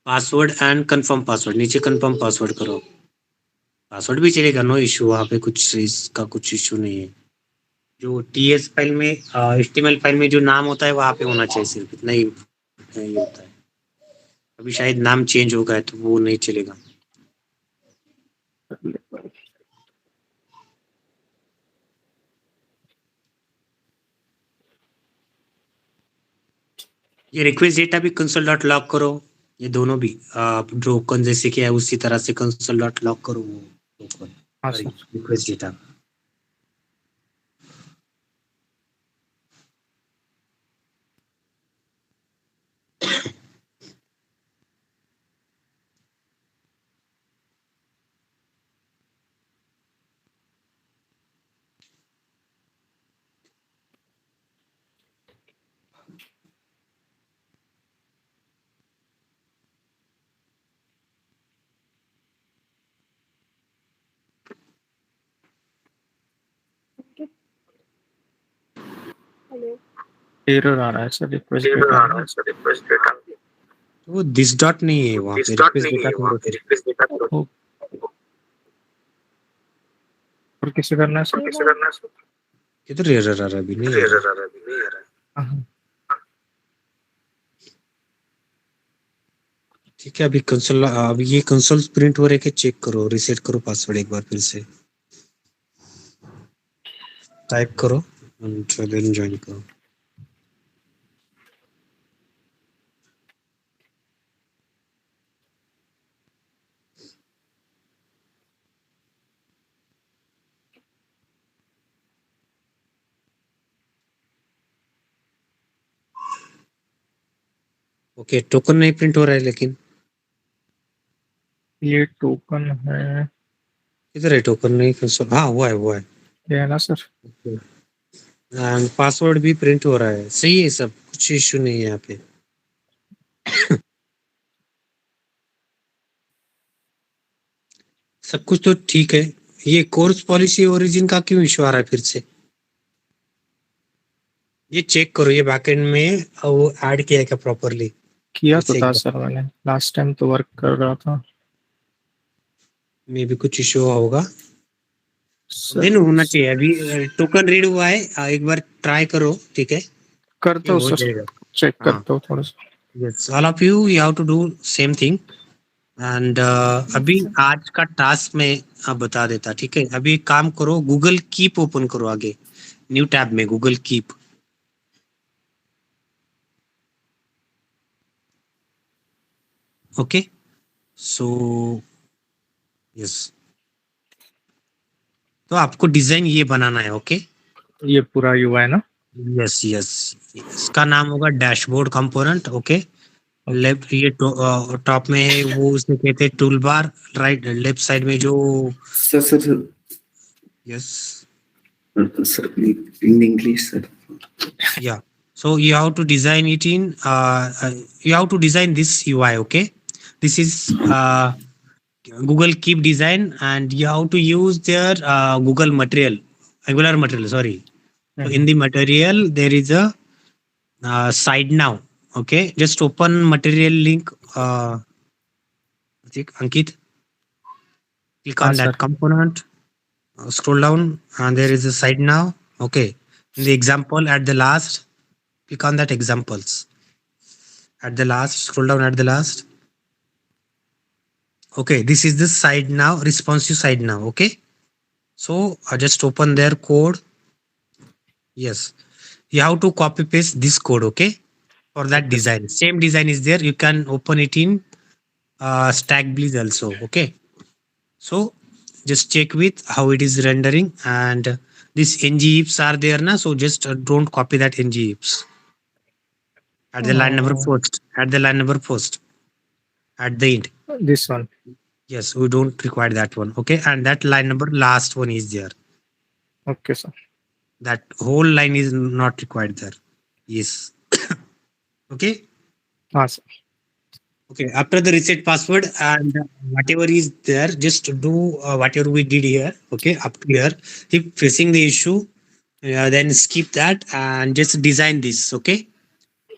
[SPEAKER 2] पासवर्ड एंड कंफर्म पासवर्ड, नीचे कंफर्म पासवर्ड करो, पासवर्ड भी चलेगा, नो इशू, वहां पे कुछ इसका कुछ इशू नहीं है। जो टीएस फाइल में एचटीएमएल फाइल में जो नाम होता है वहां पे होना चाहिए, सिर्फ इतना ही होता है। अभी शायद नाम चेंज हो गया है तो वो नहीं चलेगा। ये रिक्वेस्ट डेटा भी कंसोल डॉट लॉग करो, ये दोनों भी जो कौन जैसे किया है उसी तरह से कंसोल डॉट लॉग करो वो
[SPEAKER 1] हाँ
[SPEAKER 2] sorry
[SPEAKER 1] sir.
[SPEAKER 2] Request data.
[SPEAKER 1] Error आ रहा है सर, रिक्वेस्ट
[SPEAKER 5] एरर
[SPEAKER 1] डेटा
[SPEAKER 5] आ रहा है सर, रिक्वेस्ट डेटा
[SPEAKER 2] वो दिस डॉट नहीं है वहाँ पे,
[SPEAKER 5] दिस डॉट
[SPEAKER 2] रिक्वेस्ट
[SPEAKER 5] नहीं
[SPEAKER 2] डेटा
[SPEAKER 5] है वहाँ पे, रिक्वेस्ट डेटा करो।
[SPEAKER 1] और किसे करना है सर?
[SPEAKER 5] कैसे करना है सर?
[SPEAKER 2] किधर एरर आ रहा है? अभी नहीं आ रहा।
[SPEAKER 5] एरर आ रहा है, अभी नहीं आ रहा है।
[SPEAKER 1] हाँ,
[SPEAKER 2] ठीक है, अभी ये कंसोल प्रिंट हो रहे के चेक करो, रिसेट करो पासवर्ड एक बार फिर से टाइप करो एंड देन ज्वाइन करो। ओके, टोकन नहीं प्रिंट हो रहा है लेकिन
[SPEAKER 1] ये टोकन है,
[SPEAKER 2] किधर है टोकन? नहीं कंसोल, हाँ हुआ है।
[SPEAKER 1] ये है ना सर?
[SPEAKER 2] एंड पासवर्ड भी प्रिंट हो रहा है, सही है सब कुछ, इश्यू नहीं है यहाँ पे। सब कुछ तो ठीक है। ये कोर्स पॉलिसी ओरिजिन का क्यों इश्यू आ रहा है फिर से? ये चेक करो, ये बैकएंड में वो ऐड किया है क्या प्रॉपरली?
[SPEAKER 1] किया
[SPEAKER 2] फिर
[SPEAKER 1] तो
[SPEAKER 2] से
[SPEAKER 1] था
[SPEAKER 2] एक
[SPEAKER 1] सर मैंने, लास्ट टाइम तो वर्क कर रहा था
[SPEAKER 2] मे भी कुछ इश्यू होगा,
[SPEAKER 1] सर।
[SPEAKER 2] देन होना चाहिए। अभी टोकन रीड हुआ है, एक बार ट्राई करो, ठीक है?
[SPEAKER 1] करता
[SPEAKER 2] ये
[SPEAKER 1] हूँ
[SPEAKER 2] हो
[SPEAKER 1] सर,
[SPEAKER 2] जाएगा।
[SPEAKER 1] चेक
[SPEAKER 2] हाँ,
[SPEAKER 1] करता हूँ थोड़ा सा।
[SPEAKER 2] Yes, all of you have to do same thing. And अभी आज का टास्क में बता देता, ठीक है? अभी एक काम करो, गूगल कीप ओपन करो आगे, न्यू टैब में Google keep. Okay, so yes, तो आपको डिजाइन ये बनाना है। ओके,
[SPEAKER 1] ये पूरा यूआई है ना?
[SPEAKER 2] यस यस, इसका नाम होगा डैशबोर्ड कंपोनेंट। ओके, लेफ्ट ये टॉप में है वो, उसमें कहते हैं tool bar, right left side में जो,
[SPEAKER 3] Sir,
[SPEAKER 2] yes
[SPEAKER 3] sir, in English, sir.
[SPEAKER 2] yeah, so you have to design it in you have to design this UI. Okay, this is Google Keep design, and you have to use their Google material, Angular material, sorry. So in the material there is a side now. Okay, just open material link, Ankit, click on
[SPEAKER 1] sir.
[SPEAKER 2] that component, scroll down, and there is a side now. Okay, in the example at the last, click on that examples. At the last, scroll down at the last. Okay, this is the side now, responsive side now. Okay, so just open their code. Yes, you have to copy paste this code. Okay, for that design, same design is there. You can open it in Stackbliz also. Okay, so just check with how it is rendering, and these ngifs are there now, so just don't copy that ngifs at the line number first, at the line number first, at the end.
[SPEAKER 1] This one.
[SPEAKER 2] Yes, we don't require that one. Okay, and that line number last one is there.
[SPEAKER 1] Okay sir.
[SPEAKER 2] That whole line is not required there. Yes. Okay.
[SPEAKER 1] हाँ sir.
[SPEAKER 2] Okay, after the reset password and whatever is there, just do whatever we did here. Okay, up to here. If facing the issue, then skip that and just design this. Okay.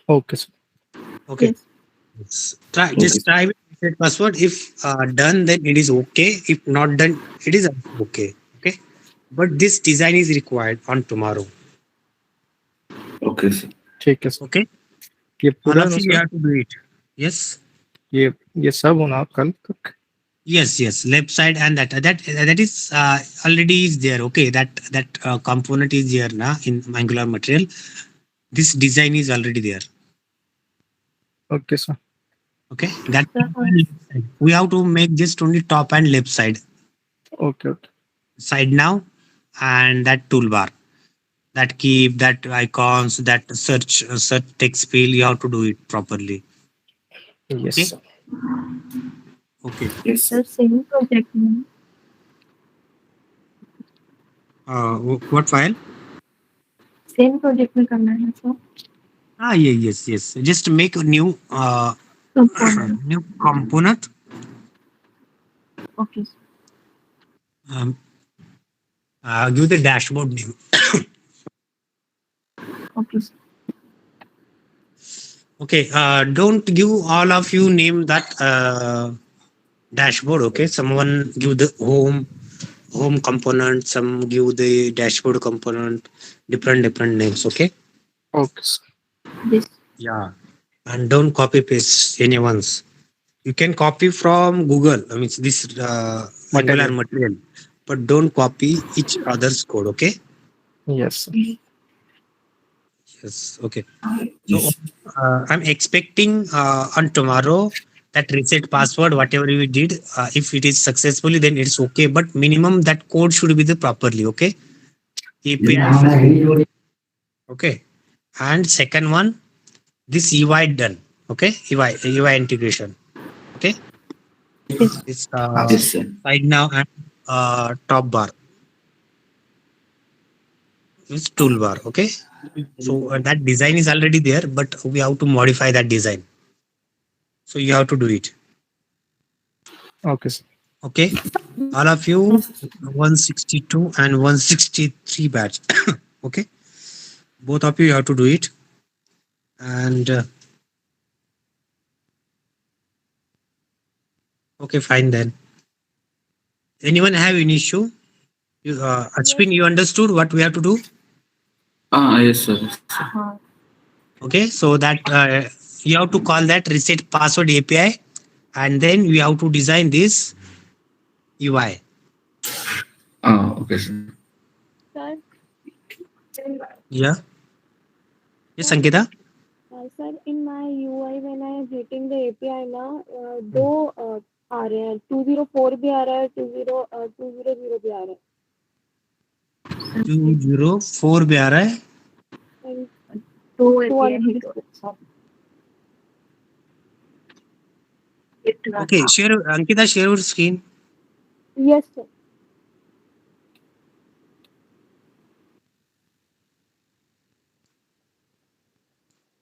[SPEAKER 1] Okay sir.
[SPEAKER 2] Okay. Try, just try with reset password. If done, then it is okay. If not done, it is also okay. Okay. But this design is required on tomorrow.
[SPEAKER 3] Okay, sir.
[SPEAKER 1] ठीक है sir.
[SPEAKER 2] Okay.
[SPEAKER 1] ये पूरा
[SPEAKER 2] All of
[SPEAKER 1] ना
[SPEAKER 2] you
[SPEAKER 1] sir?
[SPEAKER 2] have to do it. Yes.
[SPEAKER 1] ये सब होना कल तक?
[SPEAKER 2] Yes, yes, left side and that is already is there. Okay, that component is there now in Angular material. This design is already there.
[SPEAKER 1] Okay sir.
[SPEAKER 2] Okay, that we have to make just only top and left side.
[SPEAKER 1] Okay.
[SPEAKER 2] Side now, and that toolbar, that keep, that icons, that search text field. You have to do it properly.
[SPEAKER 1] Yes
[SPEAKER 2] Okay.
[SPEAKER 1] sir.
[SPEAKER 2] Okay.
[SPEAKER 3] Yes,
[SPEAKER 6] Sir, same project name.
[SPEAKER 2] What file?
[SPEAKER 6] Same project में करना है sir.
[SPEAKER 2] Yes. Just make a new
[SPEAKER 6] Component.
[SPEAKER 2] new component.
[SPEAKER 6] Okay. Sir.
[SPEAKER 2] Give the dashboard name.
[SPEAKER 6] Okay. Sir.
[SPEAKER 2] Okay, don't give all of you name that dashboard. Okay, someone give the home component, some give the dashboard component, different names. Okay.
[SPEAKER 1] Okay, sir.
[SPEAKER 6] This.
[SPEAKER 2] Yeah, and don't copy paste anyone's. You can copy from Google. I mean this Angular material, but don't copy each other's code. Okay.
[SPEAKER 1] Yes, sir.
[SPEAKER 2] Yes. Okay. So I'm expecting on tomorrow that reset password, whatever you did, if it is successfully, then it's okay. But minimum that code should be the properly. Okay. API. Okay. And second one, this UI done. Okay. UI integration. Okay. This
[SPEAKER 3] Yes, sir.
[SPEAKER 2] side now and top bar. This toolbar. Okay. So that design is already there, but we have to modify that design. So you have to do it.
[SPEAKER 1] Okay, sir.
[SPEAKER 2] Okay. All of you 162 and 163 batch. Okay. Both of you have to do it. And okay, fine then. Anyone have an issue? Ashwin, you understood what we have to do?
[SPEAKER 3] Yes, sir.
[SPEAKER 2] Okay, so that you have to call that reset password API, and then we have to design this UI.
[SPEAKER 3] Okay, sir.
[SPEAKER 4] Sir,
[SPEAKER 2] Yeah. Yes, Ankita.
[SPEAKER 4] sir, in my UI when I am hitting the API now, दो आ रहे हैं 204 भी आ रहा है 200 भी आ रहा है
[SPEAKER 2] 204 भी आ रहा है.
[SPEAKER 4] and
[SPEAKER 6] Two
[SPEAKER 4] 200
[SPEAKER 2] Okay, share Ankita, share your screen.
[SPEAKER 4] yes sir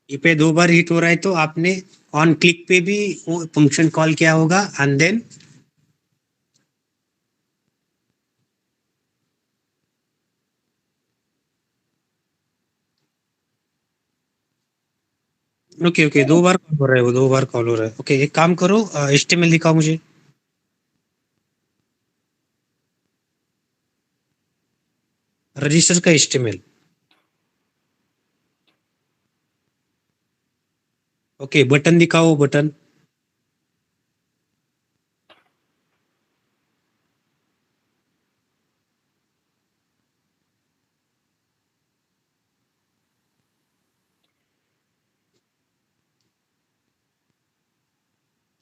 [SPEAKER 2] ये पे 2 बार हिट हो रहा है तो आपने ऑन क्लिक पे भी वो फंक्शन कॉल किया होगा एंड देन ओके 2 बार कॉल हो रहा है वो 2 बार कॉल हो रहा है. ओके, एक काम करो, HTML दिखाओ मुझे. रजिस्टर का HTML. ओके, बटन दिखाओ बटन.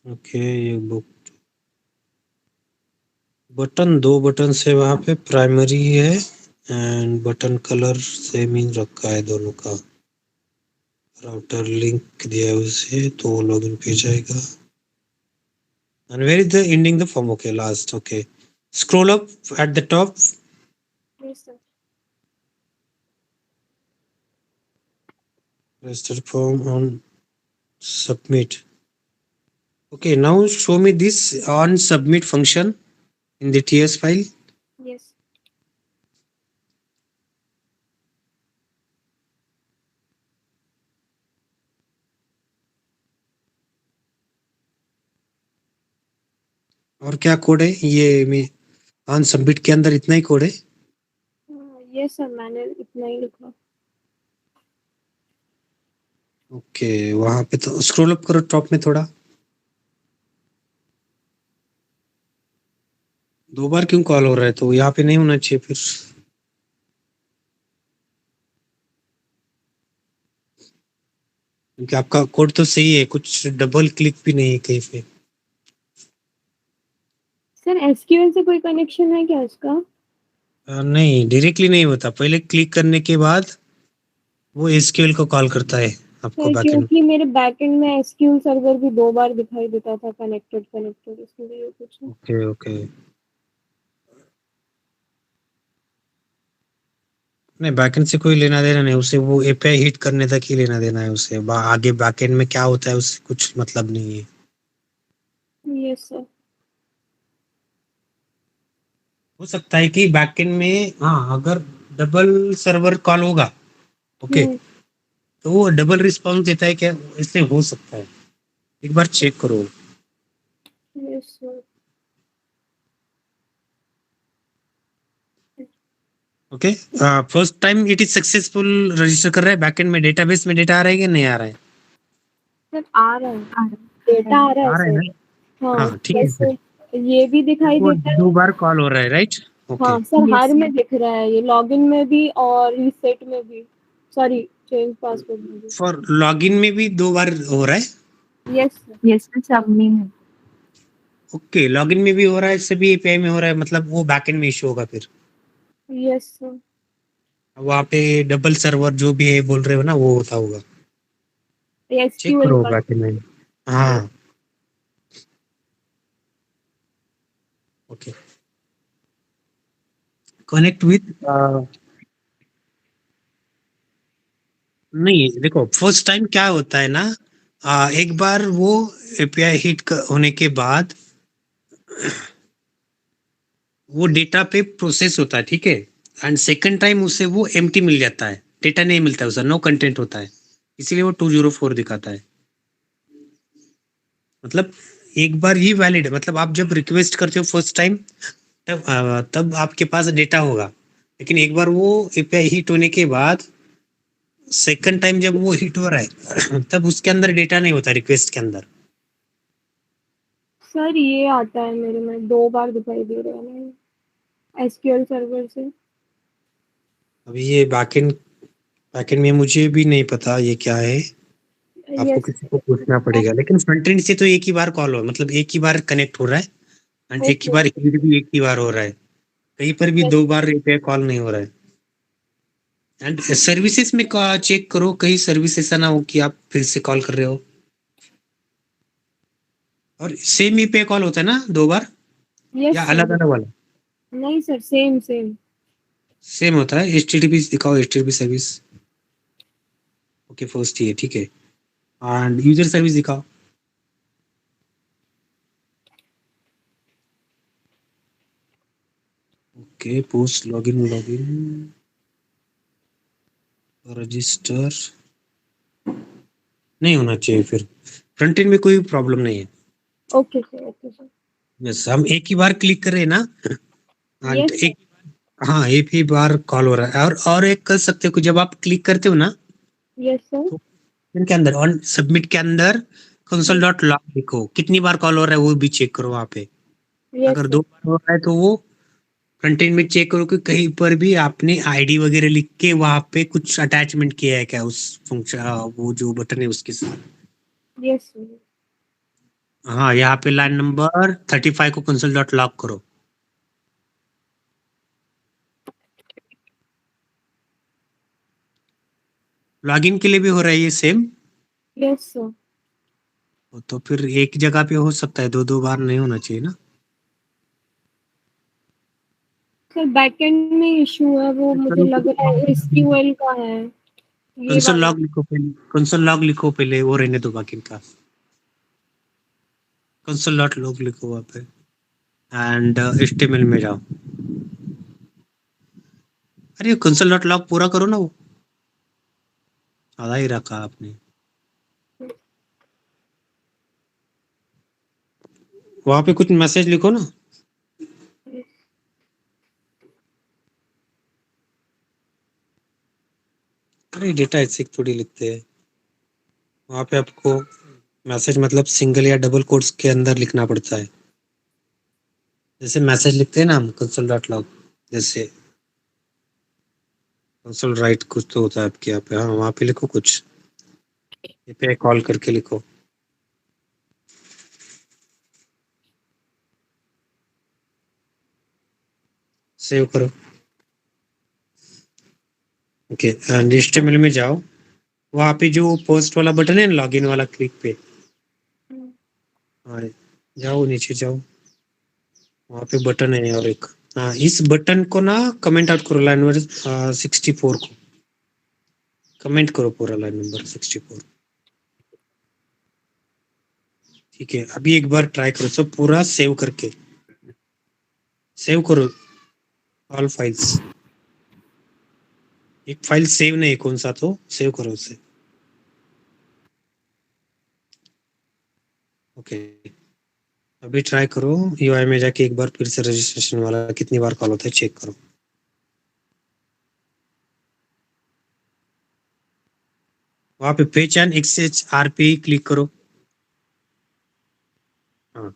[SPEAKER 2] ओके, ये बुक बटन 2 बटन से वहां पे प्राइमरी है एंड बटन कलर सेम ही रखा है दोनों का. राउटर लिंक दिया है उसे तो लॉगिन पे जाएगा. And where is the ending the form? Okay, last. Okay, scroll up at the top.
[SPEAKER 4] yes sir
[SPEAKER 2] Register form on submit. Okay, now show me this on submit function in the TS file.
[SPEAKER 4] yes
[SPEAKER 2] और क्या code है ये on submit के अंदर इतना ही code है.
[SPEAKER 4] yes sir मैंने इतना ही लिखा
[SPEAKER 2] ओके, वहां पे तो स्क्रॉल अप करो टॉप में थोड़ा. 2 बार क्यों कॉल हो रहा है? तो यहाँ पे नहीं होना चाहिए फिर. क्योंकि आपका कोड तो सही है, कुछ डबल क्लिक भी नहीं है कहीं पे.
[SPEAKER 4] सर एसक्यूएल से कोई कनेक्शन है क्या इसका
[SPEAKER 2] नहीं, डायरेक्टली नहीं होता. पहले क्लिक करने के बाद वो एसक्यूएल को कॉल करता है आपको
[SPEAKER 4] सर
[SPEAKER 2] बैकएंड.
[SPEAKER 4] क्योंकि मेरे बैकएंड में एसक्यूएल सर्वर भी 2 बार दिखाई देता था कनेक्टेड इसलिए कुछ
[SPEAKER 2] ओके नहीं, बैकएंड से कोई लेना देना नहीं. उसे वो एपीआई हिट करने तक ही लेना देना है उसे. आगे बैकएंड में क्या होता है उससे कुछ मतलब नहीं है.
[SPEAKER 4] यस सर
[SPEAKER 2] हो सकता है कि बैकएंड में अगर डबल सर्वर कॉल होगा ओके तो वो डबल रिस्पॉन्स देता है क्या? इससे हो सकता है, एक बार चेक करो।
[SPEAKER 4] Yes sir.
[SPEAKER 2] Okay, first time it is successful register कर रहा है, बैकएंड में डेटाबेस में डेटा आ रहा है कि नहीं आ रहा है?
[SPEAKER 4] सर आ रहा है, डेटा आ रहा
[SPEAKER 2] आ
[SPEAKER 4] है
[SPEAKER 2] रहा है
[SPEAKER 4] सर।
[SPEAKER 2] ना?
[SPEAKER 4] हाँ
[SPEAKER 2] हाँ ठीक है
[SPEAKER 4] जैसे
[SPEAKER 2] फिर।
[SPEAKER 4] ये भी दिखाई
[SPEAKER 2] वो
[SPEAKER 4] देता है।
[SPEAKER 2] 2 बार कॉल हो रहा है, राइट? ओके।
[SPEAKER 4] हाँ सर, हर में दिख रहा है, ये लॉगिन में भी और रीसेट में भी, सॉरी चेंज पासवर्ड में भी।
[SPEAKER 2] फॉर लॉगिन में भी 2 बार हो रहा है?
[SPEAKER 4] Yes sir.
[SPEAKER 6] यस सर, सब में।
[SPEAKER 2] ओके, लॉगिन में भी हो रहा है, सभी एपीआई में हो रहा है, मतलब वो बैकएंड में इशू होगा फिर।
[SPEAKER 4] Yes sir.
[SPEAKER 2] वहाँ पे डबल सर्वर जो भी है बोल रहे हो ना, वो होता होगा। चेक
[SPEAKER 4] एसक्यूएल
[SPEAKER 2] करो
[SPEAKER 4] का।
[SPEAKER 2] बैकएंड में। हाँ ओके, कनेक्ट विथ नहीं, देखो फर्स्ट टाइम क्या होता है ना, एक बार वो एपीआई हिट होने के बाद वो डेटा पे प्रोसेस होता है, ठीक है, एंड सेकंड टाइम उसे वो एम्प्टी मिल जाता है, डेटा नहीं मिलता है उसे, नो कंटेंट होता है, इसीलिए वो 204 दिखाता है। मतलब एक बार ही वैलिड है, मतलब आप जब रिक्वेस्ट करते हो फर्स्ट टाइम तब आपके पास डेटा होगा, लेकिन एक बार वो एपीआई हिट होने के बाद सेकंड टाइम जब वो हिट हो रहा है तब उसके अंदर डेटा नहीं होता रिक्वेस्ट के अंदर।
[SPEAKER 4] सर ये आता है मेरे में, 2 बार दिखाई दे रहा है एसक्यूएल सर्वर से।
[SPEAKER 2] अभी ये बैकएंड में मुझे भी नहीं पता ये क्या है, आपको
[SPEAKER 4] यस।
[SPEAKER 2] किसी को पूछना पड़ेगा, लेकिन फ्रंट एंड से तो एक ही बार कॉल हो, मतलब एक ही बार कनेक्ट हो रहा है, एंड एक ही
[SPEAKER 4] ओके।
[SPEAKER 2] बार हिट भी एक ही बार हो रहा है, कहीं पर भी 2 बार एपीआई कॉल नहीं हो रहा है। एंड सर्विसेज में चेक करो, कहीं सर्विस ऐसा ना हो कि आप फिर से कॉल कर रहे हो, और सेम एपीआई कॉल होता है ना 2 बार,
[SPEAKER 4] यस
[SPEAKER 2] या
[SPEAKER 4] सर।
[SPEAKER 2] अलग अलग वाला?
[SPEAKER 4] नहीं सर, सेम सेम।
[SPEAKER 2] सेम होता है। एचटीटीपी दिखाओ, एचटीटीपी सर्विस। ओके, फर्स्ट ही है, ठीक है, एंड यूजर सर्विस दिखाओ। ओके, पोस्ट लॉगिन रजिस्टर नहीं होना चाहिए, फिर फ्रंट एंड में कोई प्रॉब्लम नहीं है।
[SPEAKER 4] Okay sir, okay sir.
[SPEAKER 2] Yes, हम एक ही बार क्लिक कर रहे हैं ना, एंड
[SPEAKER 4] यस
[SPEAKER 2] एक, हाँ एक ही बार कॉल हो रहा है, और एक कर सकते हो कि जब आप क्लिक करते हो ना,
[SPEAKER 4] यस सर।
[SPEAKER 2] तो इनके अंदर ऑन सबमिट के अंदर console.log लिखो, कितनी बार कॉल हो रहा है वो भी चेक करो वहाँ पे।
[SPEAKER 4] यस
[SPEAKER 2] अगर
[SPEAKER 4] सर।
[SPEAKER 2] 2 बार हो रहा है तो वो फ्रंट एंड में चेक करो कि कहीं पर भी आपने आईडी वगैरह लिख के वहाँ पे कुछ अटैचमेंट किया है क्या, उस फंक्शन वो जो बटन है उसके साथ।
[SPEAKER 4] Yes sir.
[SPEAKER 2] हाँ, यहाँ पे लाइन नंबर 35 को console.log करो। लॉगिन के लिए भी हो रहा है ये सेम,
[SPEAKER 4] यस सर।
[SPEAKER 2] तो फिर एक जगह पे हो सकता है, 2 बार नहीं होना चाहिए ना।
[SPEAKER 4] सर बैकएंड में इशू है, वो मुझे लग रहा है एसक्यूएल का है ये
[SPEAKER 2] कंसोल
[SPEAKER 4] वाला।
[SPEAKER 2] लॉग लिखो पहले, कंसोल लॉग लिखो पहले, वो रहने दो बाकी का। कंसोल डॉट लॉग लिखो वहाँ पे, एंड HTML में जाओ। अरे कंसोल डॉट लॉग पूरा करो ना, वो आधा ही रखा आपने। वहाँ पे कुछ मैसेज लिखो ना। अरे डेटा ऐसे थोड़ी लिखते हैं, वहाँ पे आपको मैसेज मतलब सिंगल या डबल कोट्स के अंदर लिखना पड़ता है, जैसे मैसेज लिखते हैं ना हम कंसोल डॉट लॉग, जैसे कंसोल राइट कुछ तो होता है आपके यहाँ पे, हाँ वहाँ पे लिखो कुछ, ये पे कॉल करके लिखो। सेव करो। ओके, एंड HTML में जाओ, वहाँ पे जो पोस्ट वाला बटन है ना, लॉगिन वाला, क्लिक पे, हाँ जाओ नीचे जाओ, वहाँ पे बटन है और एक, हाँ इस बटन को ना कमेंट आउट करो, लाइन नंबर 64 को कमेंट करो, पूरा लाइन नंबर 64। ठीक है, अभी एक बार ट्राई करो सब पूरा सेव करके, सेव करो ऑल फाइल्स। एक फाइल सेव नहीं, कौन सा तो सेव करो उसे। ओके, अभी ट्राई करो यूआई में जाके एक बार फिर से रजिस्ट्रेशन वाला कितनी बार कॉल होता है चेक करो। वहां पे पहचान एक्सेच आरपी क्लिक करो। हाँ,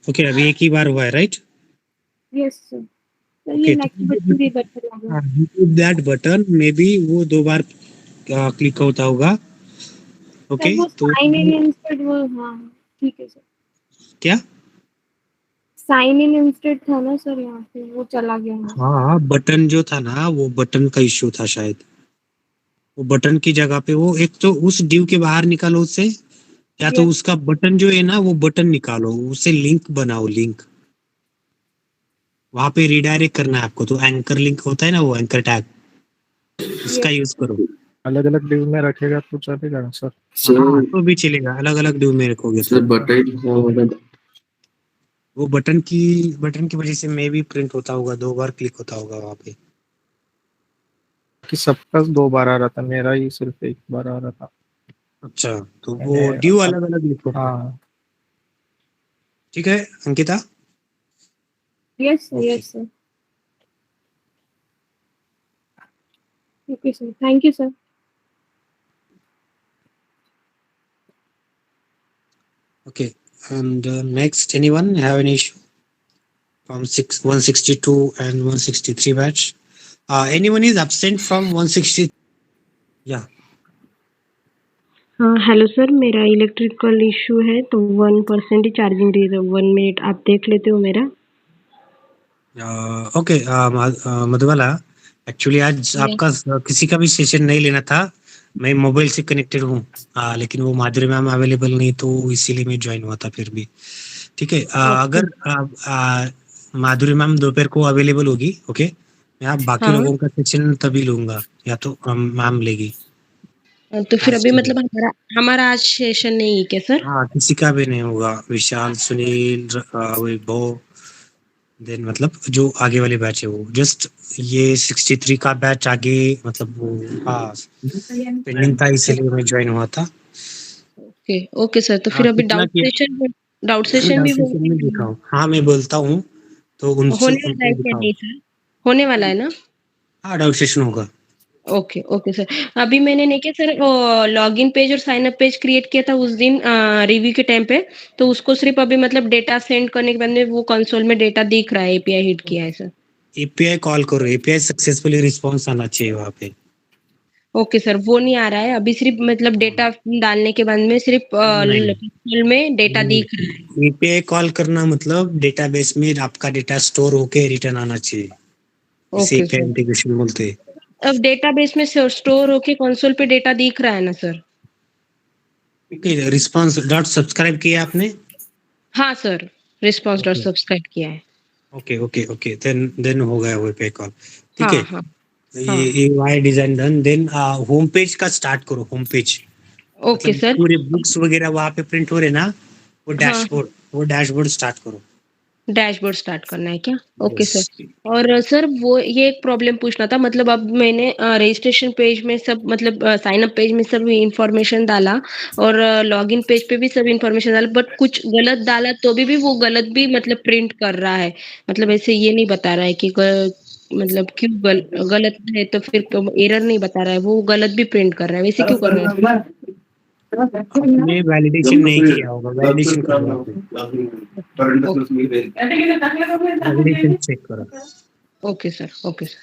[SPEAKER 2] ओके, अभी एक ही बार हुआ है right?
[SPEAKER 4] Yes sir. Sir
[SPEAKER 2] Okay,
[SPEAKER 4] ये
[SPEAKER 2] तो
[SPEAKER 4] नेक्स्ट बटन भी बटन लगा।
[SPEAKER 2] दैट बटन मे बी वो 2 बार क्लिक होता होगा। ओके,
[SPEAKER 4] सर वो
[SPEAKER 2] तो
[SPEAKER 4] साइन इन इंस्टेड वो, हाँ ठीक है सर।
[SPEAKER 2] क्या?
[SPEAKER 4] साइन इन इंस्टेड था ना सर, यहाँ पे वो चला गया है।
[SPEAKER 2] हाँ, बटन जो था ना वो बटन का इश्यू था शायद। वो बटन की जगह पे वो एक तो उस ड्यू के बाहर निकालो उससे, या तो
[SPEAKER 4] Yes.
[SPEAKER 2] उसका बटन जो है ना वो बटन निकालो, उससे लिंक बनाओ लिंक। वहां पे रिडायरेक्ट करना है आपको, तो एंकर लिंक होता है ना वो एंकर टैग, उसका यूज करो।
[SPEAKER 1] अलग अलग ड्यू में रखेगा तो चलेगा ना सर?
[SPEAKER 3] So,
[SPEAKER 2] हाँ, तो भी चलेगा, अलग अलग ड्यू में रखोगे
[SPEAKER 3] sir,
[SPEAKER 2] तो।
[SPEAKER 3] but I have
[SPEAKER 2] वो बटन की वजह से मे भी प्रिंट होता होगा, 2 बार क्लिक होता होगा वहां पे।
[SPEAKER 1] कि सबका 2 बार आ रहा था, मेरा ही सिर्फ 1 बार आ रहा था।
[SPEAKER 2] अच्छा, तो वो
[SPEAKER 1] मैंने
[SPEAKER 2] ड्यू
[SPEAKER 1] अब-
[SPEAKER 2] अलग अलग लिखो।
[SPEAKER 1] हाँ
[SPEAKER 2] ठीक है Ankita.
[SPEAKER 4] Yes sir,
[SPEAKER 2] Okay.
[SPEAKER 4] Yes sir. Okay sir, thank you sir.
[SPEAKER 2] Okay, and next, anyone have any issue from 162 and 163 batch? Anyone is absent from 160? Yeah.
[SPEAKER 7] हाँ हेलो सर, मेरा इलेक्ट्रिकल इशू है तो 1% ही चार्जिंग रही है। 1 मिनट आप देख लेते हो मेरा?
[SPEAKER 2] ओके, मधुबाला, एक्चुअली आज आपका किसी का भी सेशन नहीं लेना था। मैं मोबाइल से कनेक्टेड हूँ, लेकिन वो माधुरी मैम अवेलेबल नहीं, तो इसीलिए मैं ज्वाइन हुआ था फिर भी। ठीक है, अगर माधुरी मैम दोपहर को अवेलेबल होगी, ओके, मैं आप बाकी
[SPEAKER 7] हाँ।
[SPEAKER 2] लोगों का सेशन तभी लूंगा, या तो मैम लेगी।
[SPEAKER 7] तो फिर
[SPEAKER 2] आज
[SPEAKER 7] अभी
[SPEAKER 2] के
[SPEAKER 7] मतलब हमारा आज सेशन नहीं है क्या सर?
[SPEAKER 2] हाँ, किसी का भी नहीं होगा। विशाल, सुनील, वैभव, देन मतलब जो आगे वाले बैच है वो जस्ट ये 63 का बैच आगे, मतलब वो पेंडिंग था, इसीलिए मैं ज्वाइन हुआ था।
[SPEAKER 7] ओके ओके सर, तो फिर अभी
[SPEAKER 2] कितना
[SPEAKER 7] डाउट सेशन भी
[SPEAKER 2] सेशन में दिखाऊं? हाँ, मैं बोलता हूँ तो उनसे
[SPEAKER 7] होने वाला है
[SPEAKER 2] उनको
[SPEAKER 7] क्या?
[SPEAKER 2] दिखाओ।
[SPEAKER 7] नहीं सर, होने वाला है ना?
[SPEAKER 2] हाँ, डाउट सेशन होगा।
[SPEAKER 7] Okay okay sir. अभी मैंने नहीं किया सर, वो लॉगिन पेज और साइन अप पेज क्रिएट किया था उस दिन रिव्यू के टाइम पे, तो उसको सिर्फ अभी मतलब डेटा सेंड करने के बाद में वो कंसोल में डेटा दिख रहा है, एपीआई हिट किया है सर।
[SPEAKER 2] एपीआई कॉल करो, एपीआई सक्सेसफुली रिस्पॉन्स आना चाहिए वहाँ पे।
[SPEAKER 7] ओके सर, वो नहीं आ रहा है अभी, सिर्फ मतलब डेटा डालने के बाद में सिर्फ
[SPEAKER 2] नहीं।
[SPEAKER 7] कंसोल में डेटा दिख रहा है।
[SPEAKER 2] एपीआई कॉल करना मतलब डेटाबेस में आपका डेटा स्टोर होके रिटर्न आना चाहिए, इसे
[SPEAKER 7] ओके
[SPEAKER 2] एपीआई
[SPEAKER 7] सर,
[SPEAKER 2] इंटीग्रेशन बोलते हैं।
[SPEAKER 7] अब डेटाबेस में स्टोर होके कंसोल पे डेटा दिख रहा है ना sir?
[SPEAKER 2] Okay, response dot subscribe किया आपने?
[SPEAKER 7] हाँ sir, response dot
[SPEAKER 2] okay
[SPEAKER 7] subscribe किया है।
[SPEAKER 2] ओके ओके ओके, देन हो गया वो एपीआई कॉल। ठीक
[SPEAKER 7] हाँ
[SPEAKER 2] है,
[SPEAKER 7] हाँ
[SPEAKER 2] ये Y design done. Then home page का स्टार्ट करो। होम पेज
[SPEAKER 7] ओके
[SPEAKER 2] मतलब
[SPEAKER 7] सर।
[SPEAKER 2] पूरे बुक्स वगैरह वहां पे प्रिंट हो रहे ना, वो
[SPEAKER 7] हाँ,
[SPEAKER 2] डैशबोर्ड स्टार्ट करो।
[SPEAKER 7] डैशबोर्ड स्टार्ट करना है क्या? Okay sir.
[SPEAKER 2] यस।
[SPEAKER 7] और सर वो ये एक प्रॉब्लम पूछना था, मतलब अब मैंने रजिस्ट्रेशन पेज में सब मतलब साइन अप पेज में सब इंफॉर्मेशन डाला और लॉगिन पेज पे भी सब इंफॉर्मेशन डाला, बट कुछ गलत डाला तो भी वो गलत भी मतलब प्रिंट कर रहा है। मतलब ऐसे ये नहीं बता रहा है कि मतलब क्यों गलत है, तो फिर एरर नहीं बता रहा है, वो गलत भी प्रिंट कर रहा है, वैसे क्यों कर रहा है?
[SPEAKER 2] आपने वैलिडेशन नहीं किया होगा, वैलिडेशन करो आपने। वैलिडेशन चेक करो।
[SPEAKER 7] Okay sir, okay sir.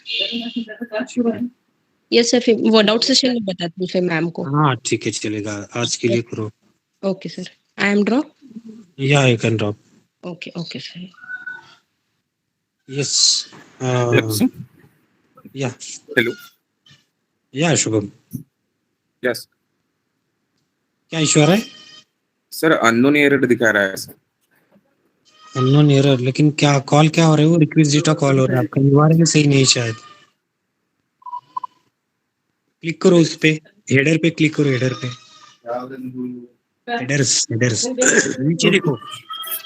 [SPEAKER 7] Yes sir, फिर वो डाउट सेशन में बताती हूँ फिर मैम को।
[SPEAKER 2] हाँ ठीक है, चलेगा, आज के लिए करो।
[SPEAKER 7] Okay sir, I am drop.
[SPEAKER 2] या you can drop.
[SPEAKER 7] Okay okay sir.
[SPEAKER 2] Yes
[SPEAKER 8] Yes.
[SPEAKER 2] Yeah
[SPEAKER 8] Hello.
[SPEAKER 2] Yeah Shubham,
[SPEAKER 8] Yes.
[SPEAKER 2] क्या इशू आ रहा है?
[SPEAKER 8] सर अननोन एरर दिखा रहा है सर.
[SPEAKER 2] अननोन एरर, लेकिन क्या कॉल क्या हो रहा है? वो रिक्वेस्ट डेटा कॉल हो रहा है आपका, यूआरएल सही नहीं शायद। क्लिक करो उस पे, हेडर पे क्लिक करो, हेडर पे, हेडर्स हेडर्स नीचे देखो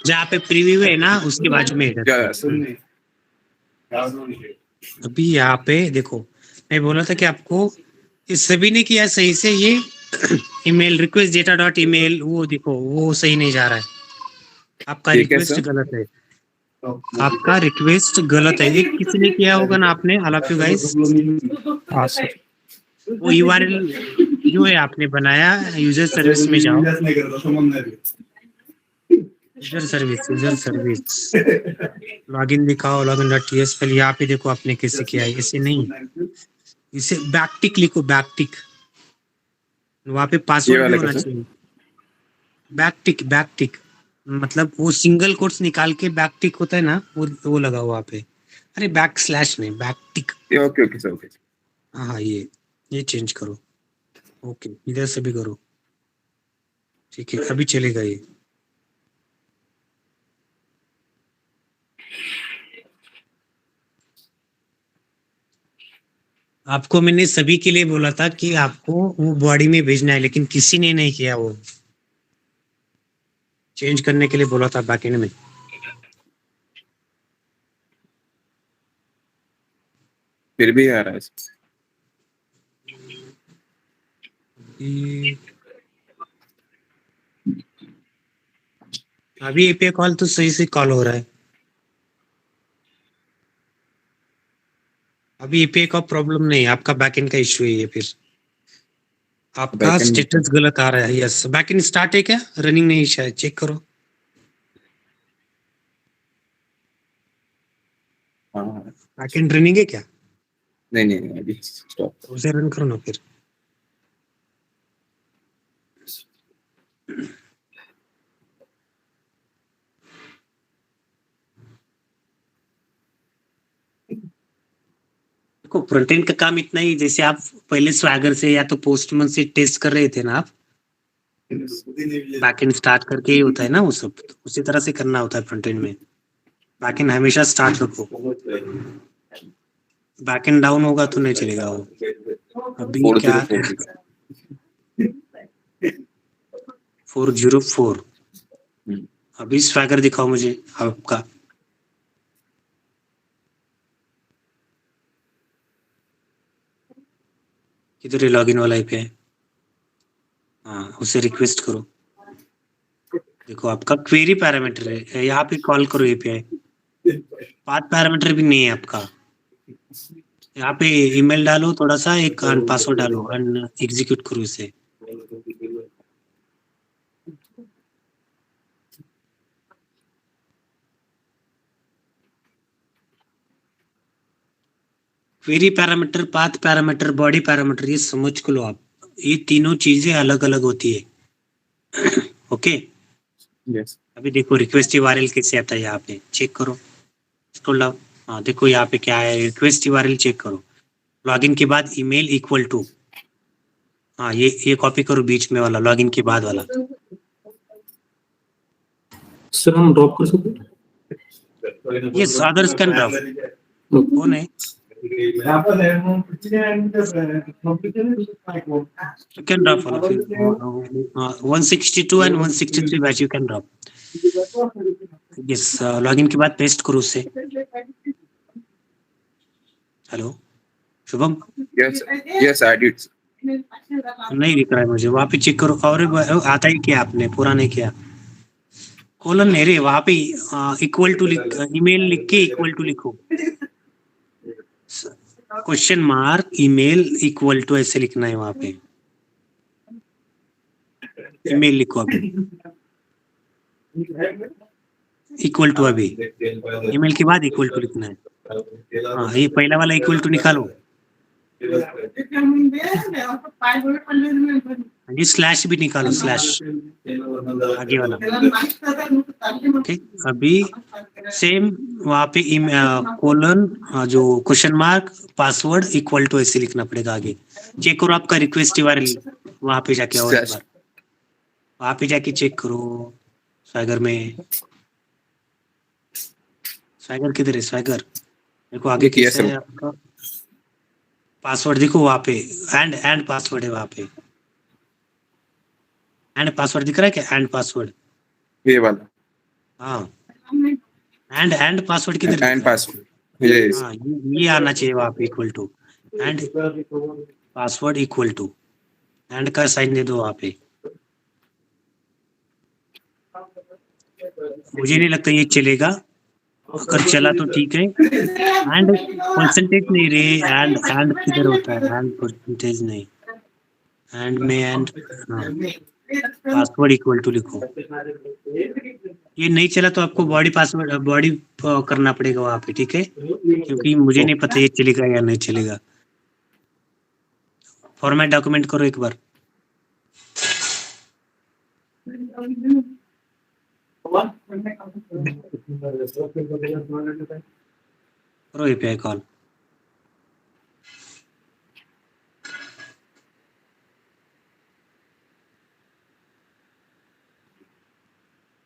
[SPEAKER 2] जहाँ पे प्रीव्यू है ना, उसके बाजू में हेडर।
[SPEAKER 8] क्या सर?
[SPEAKER 2] अभी यहाँ पे देखो, मैं बोला था कि आपको इस सभी ने किया सही से, ये email request data dot email, वो देखो वो सही नहीं जा रहा है, आपका
[SPEAKER 8] ठीक है,
[SPEAKER 2] रिक्वेस्ट
[SPEAKER 8] सर।
[SPEAKER 2] गलत है, आपका रिक्वेस्ट गलत है। ये किसने किया होगा ना आपने, ऑल ऑफ यू गाइस,
[SPEAKER 1] हाँ सर।
[SPEAKER 2] वो यूआरएल जो है आपने बनाया, यूजर सर्विस में जाओ, यूजर सर्विस लॉगिन दिखाओ, login.tsql, यहाँ पे देखो आपने कैसे किया है, इसे नहीं, इसे बैकटिक लिखो, बैकटिक, वहाँ पे
[SPEAKER 8] ये
[SPEAKER 2] पासवर्ड भी
[SPEAKER 8] वाला
[SPEAKER 2] होना
[SPEAKER 8] कैसे?
[SPEAKER 2] चाहिए। बैकटिक मतलब वो सिंगल कोट्स निकाल के बैकटिक होता है ना, वो लगा हुआ वहाँ पे। अरे बैक स्लैश नहीं, backtick.
[SPEAKER 8] Okay okay sir, okay.
[SPEAKER 2] हाँ ये चेंज करो। ओके, इधर से भी करो, ठीक है, अभी चलेगा ये। आपको मैंने सभी के लिए बोला था कि आपको वो बॉडी में भेजना है, लेकिन किसी ने नहीं किया, वो चेंज करने के लिए बोला था बैकएंड में।
[SPEAKER 8] फिर भी आ रहा है सर.
[SPEAKER 2] अभी एपीआई कॉल तो सही से कॉल हो रहा है, अभी एपीआई का प्रॉब्लम नहीं, आपका बैकएंड का इश्यू है ये। फिर आपका
[SPEAKER 8] Backend-
[SPEAKER 2] स्टेटस गलत आ रहा है। यस, बैकएंड स्टार्ट है क्या, रनिंग नहीं शायद, चेक करो।
[SPEAKER 8] हाँ.
[SPEAKER 2] बैकएंड रनिंग है क्या?
[SPEAKER 8] नहीं अभी स्टॉप.
[SPEAKER 2] उसे रन करो ना फिर। देखो फ्रंट एंड का काम इतना ही, जैसे आप पहले स्वैगर से या तो पोस्टमैन से टेस्ट कर रहे थे ना आप, बैकएंड स्टार्ट करके ही होता है ना वो सब, तो उसी तरह से करना होता है फ्रंट एंड में। बैकएंड हमेशा स्टार्ट रखो, बैकएंड डाउन होगा तो नहीं चलेगा वो। अभी क्या 404, अभी स्वैगर दिखाओ मुझे आपका। किधर है लॉगिन वाला एपीआई? हाँ, उसे रिक्वेस्ट करो। देखो आपका क्वेरी पैरामीटर है, यहाँ पे कॉल करो एपीआई। पाथ पैरामीटर भी नहीं है आपका, यहाँ पे ईमेल डालो थोड़ा सा, एक पासवर्ड डालो एंड एग्जीक्यूट करो इसे। Query parameter, path parameter, body parameter, ये समझ को लो आप, ये तीनों चीजें अलग अलग होती है। Okay,
[SPEAKER 8] yes.
[SPEAKER 2] अभी देखो रिक्वेस्ट यूआरएल कैसे आता है, यहाँ पे चेक करो, स्क्रॉल डाउन। हाँ देखो यहाँ पे क्या है, रिक्वेस्ट यूआरएल चेक करो, लॉगिन के बाद ईमेल इक्वल टू, हाँ ये कॉपी करो बीच में वाला, लॉगिन के बाद वाला।
[SPEAKER 3] सर हम ड्रॉप कर सकते हैं?
[SPEAKER 2] ये अदर्स कैन ड्रॉप, कौन है? You can drop all of you. 162 and 163 batch you can drop. Yes, login के बाद पेस्ट करो उससे। Hello Shubham,
[SPEAKER 8] Yes I did.
[SPEAKER 2] नहीं दिख रहा है मुझे, वहाँ पे चेक करो। और आता ही क्या आपने, पूरा नहीं किया, कोलन नहीं रे, वहाँ पे इक्वल टू लिख, ईमेल लिख के इक्वल टू लिखो, question mark email equal to ऐसे लिखना है, वहाँ पे ईमेल लिखो, अभी इक्वल टू, अभी ईमेल के बाद इक्वल टू लिखना है। हाँ ये पहला वाला इक्वल टू निकालो, जी स्लैश भी निकालो, स्लैश आगे वाला। ओके, अभी सेम वहाँ पे कोलन जो question mark password equal to ऐसे लिखना पड़ेगा आगे। चेक करो आपका रिक्वेस्ट URL वहाँ पे जाके, और एक बार वहाँ पे जाके चेक करो स्वैगर में। स्वैगर किधर है? स्वैगर देखो आगे कैसा है आपका पासवर्ड, देखो वहाँ पे एंड पासवर्ड है वहाँ पे। एंड पासवर्ड दिख रहा है क्या? एंड पासवर्ड
[SPEAKER 8] ये वाला
[SPEAKER 2] हाँ, एंड पासवर्ड किधर?
[SPEAKER 8] And password yes.
[SPEAKER 2] हाँ, ये आना चाहिए वहाँ पे, equal to and password equal to and का साइन दे दो वहाँ पे। मुझे नहीं लगता ये चलेगा, अगर चला तो ठीक है। एंड परसेंटेज नहीं रे, एंड किधर होता है? एंड परसेंटेज नहीं, एंड में एंड पासवर्ड इक्वल टू लिखो। ये नहीं चला तो आपको बॉडी पासवर्ड बॉडी करना पड़ेगा वहाँ पे, ठीक है? क्योंकि मुझे नहीं पता ये चलेगा या नहीं चलेगा। फॉर्मेट डॉक्यूमेंट करो एक बार। करो API कॉल।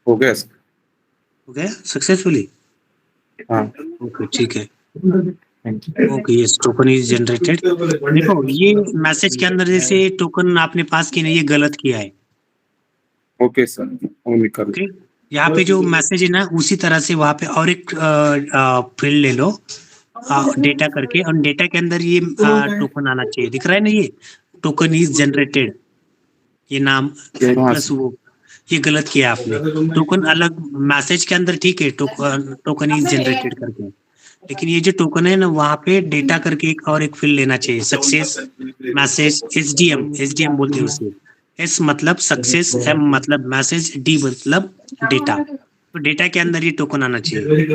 [SPEAKER 8] हो गया सर।
[SPEAKER 2] हो गया सक्सेसफुली?
[SPEAKER 8] हाँ
[SPEAKER 2] ओके ठीक है। ओके, ये टोकन इज जनरेटेड। देखो ये मैसेज के अंदर जैसे टोकन आपने पास किया, ये गलत किया है।
[SPEAKER 8] ओके सर, वो निकाल।
[SPEAKER 2] ओके, यहाँ पे जो मैसेज है ना उसी तरह से वहाँ पे और एक फील्ड ले लो डेटा करके, और डेटा के अंदर ये टोकन आना चाहिए। दिख रहा है ना ये टोकन इज जनरेटेड, ये नाम प्लस वो, ये गलत किया आपने। टोकन अलग मैसेज के अंदर ठीक है, टोकन इज जनरेटेड करके, लेकिन ये जो टोकन है ना वहाँ पे डेटा करके एक और एक फील्ड लेना चाहिए। सक्सेस मैसेज SDM बोलते हैं उसे। S मतलब सक्सेस, M मतलब मैसेज, D मतलब डेटा। तो डेटा के अंदर ये टोकन आना चाहिए।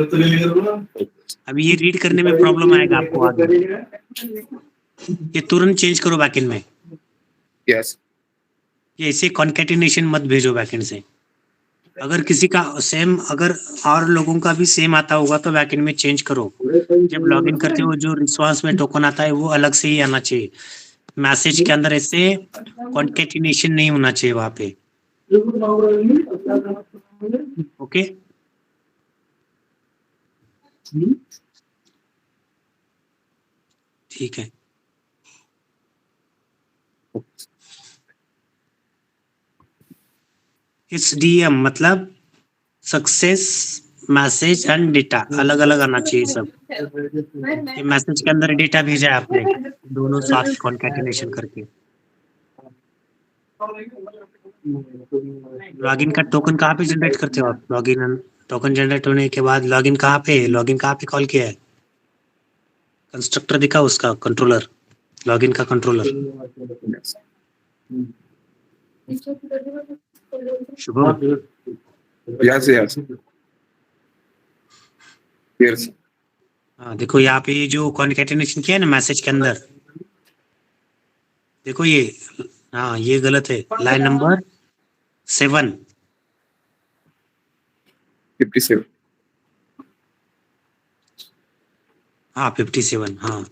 [SPEAKER 2] अभी ये रीड करने में प्रॉब्लम आएगा आपको आगे, ये तुरंत चेंज करो बैकएंड में।
[SPEAKER 8] यस,
[SPEAKER 2] ये ऐसे कॉन्केटिनेशन मत भेजो बैकएंड से। अगर किसी का सेम, अगर और लोगों का भी सेम आता होगा तो बैकएंड में चेंज करो। जब लॉगिन करते हो जो रिस्पांस में टोकन आता है वो अलग से ही आना चाहिए। मैसेज के अंदर ऐसे कॉन्केटिनेशन नहीं होना चाहिए वहां पे। ओके, ठीक है। SDM मतलब सक्सेस मैसेज एंड डेटा, अलग अलग आना चाहिए सब। ये मैसेज के अंदर डेटा भेजा है आपने, दोनों साथ कॉन्केटिनेशन करके। लॉगिन का टोकन कहाँ पे जनरेट करते हो आप? लॉगिन टोकन जनरेट होने के बाद लॉगिन कहाँ पे कॉल किया है? कंस्ट्रक्टर दिखा उसका, कंट्रोलर, लॉगिन का controller. Shubham,
[SPEAKER 8] yes yes yes.
[SPEAKER 2] हाँ देखो यहाँ पे ये जो कॉन्केटिनेशन किया है ना मैसेज के अंदर, देखो ये, हाँ ये गलत है। Line number 7
[SPEAKER 8] 57।
[SPEAKER 2] हाँ 57, हाँ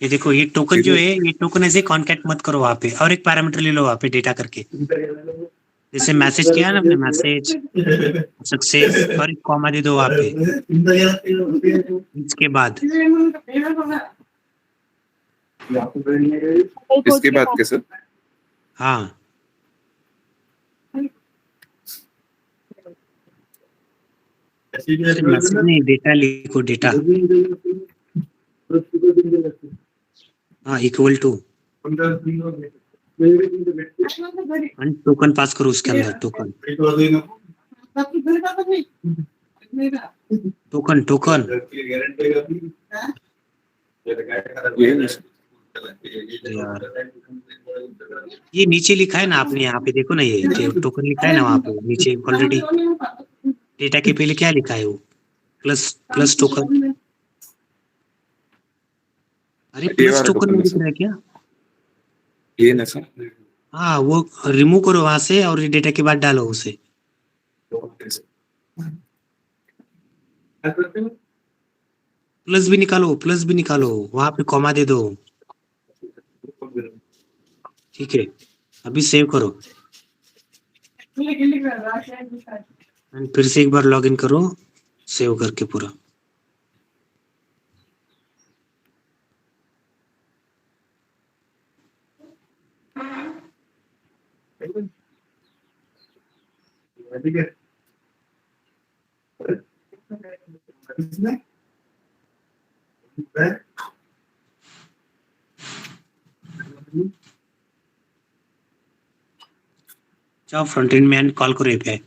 [SPEAKER 2] ये देखो ये टोकन जो है, ये टोकन ऐसे कॉन्केट मत करो वहाँ पे, और एक पैरामीटर ले लो वहाँ पे डेटा करके। जैसे मैसेज किया ना आपने, मैसेज सक्सेस, और एक कॉमा दे दो वहाँ पे। इसके बाद
[SPEAKER 8] इसके बाद कैसे?
[SPEAKER 2] हाँ मैसेज नहीं, डेटा लिखो, डेटा। हाँ इक्वल टू टोकन पास करो उसके अंदर। टोकन ये नीचे लिखा है ना आपने, यहाँ पे देखो ना, ये टोकन लिखा है ना वहाँ पे नीचे ऑलरेडी। डेटा के पहले क्या लिखा है? वो प्लस टोकन। अरे
[SPEAKER 8] ये
[SPEAKER 2] प्लस
[SPEAKER 8] वाला
[SPEAKER 2] टोकन
[SPEAKER 8] token
[SPEAKER 2] में
[SPEAKER 8] है
[SPEAKER 2] दिख
[SPEAKER 8] सर।
[SPEAKER 2] रहा है क्या?
[SPEAKER 8] ये ना सर।
[SPEAKER 2] हाँ, वो रिमूव करो वहां से और ये डेटा के बाद डालो उसे। प्लस भी निकालो, वहां पे कॉमा दे दो। ठीक है, अभी सेव करो एंड फिर से एक बार लॉग इन करो सेव करके पूरा। जाओ फ्रंट एंड में कॉल करो एपीआई।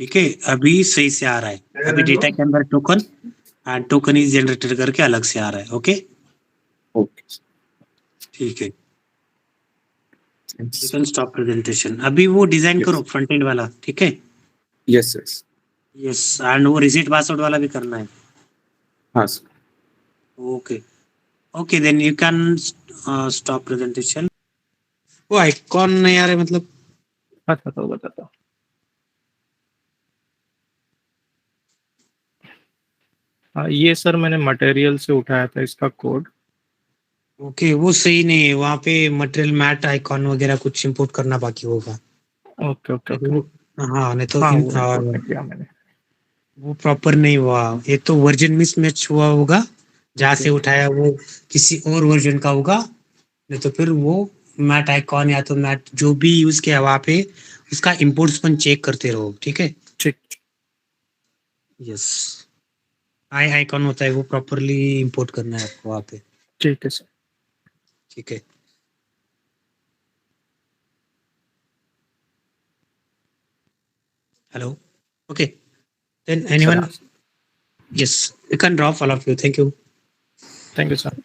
[SPEAKER 2] ठीक है, अभी सही से आ रहा है। अभी डेटा के अंदर token and token is generated करके अलग से आ रहा है। Okay,
[SPEAKER 8] okay.
[SPEAKER 2] ठीक है, यू कैन स्टॉप प्रेजेंटेशन। अभी वो डिजाइन करो फ्रंट एंड वाला। ठीक है,
[SPEAKER 8] यस यस।
[SPEAKER 2] यस, एंड वो रिसेट पासवर्ड वाला भी करना है।
[SPEAKER 8] हाँ sir.
[SPEAKER 2] Okay okay, then you can stop presentation. वो आइकॉन नहीं आ रहा है मतलब?
[SPEAKER 1] बताता हूँ। हाँ, ये सर मैंने मटेरियल से उठाया था इसका कोड।
[SPEAKER 2] ओके, वो सही नहीं है, वहाँ पे मटेरियल मैट आइकॉन वगैरह कुछ इंपोर्ट करना बाकी होगा।
[SPEAKER 1] ओके ओके
[SPEAKER 2] नहीं तो
[SPEAKER 1] ओके।
[SPEAKER 2] हाँ, नहीं तो
[SPEAKER 1] हाँ, वो import नहीं किया मैंने।
[SPEAKER 2] वो प्रॉपर नहीं हुआ। ये तो वर्जन मिसमैच हुआ होगा, जहाँ से उठाया वो किसी और वर्जन का होगा। नहीं तो फिर वो मैट आइकॉन या तो मैट जो भी यूज किया वहाँ पे उसका इंपोर्ट्स पण चेक करते रहो। ठीक है,
[SPEAKER 1] ठीक।
[SPEAKER 2] यस, आई आइकॉन होता है वो प्रॉपरली इंपोर्ट करना है आपको वहाँ पे।
[SPEAKER 1] ठीक है सर।
[SPEAKER 2] ठीक है, hello, okay, than anyone? Yes, you can drop all of you. Thank you.
[SPEAKER 1] Thank you sir.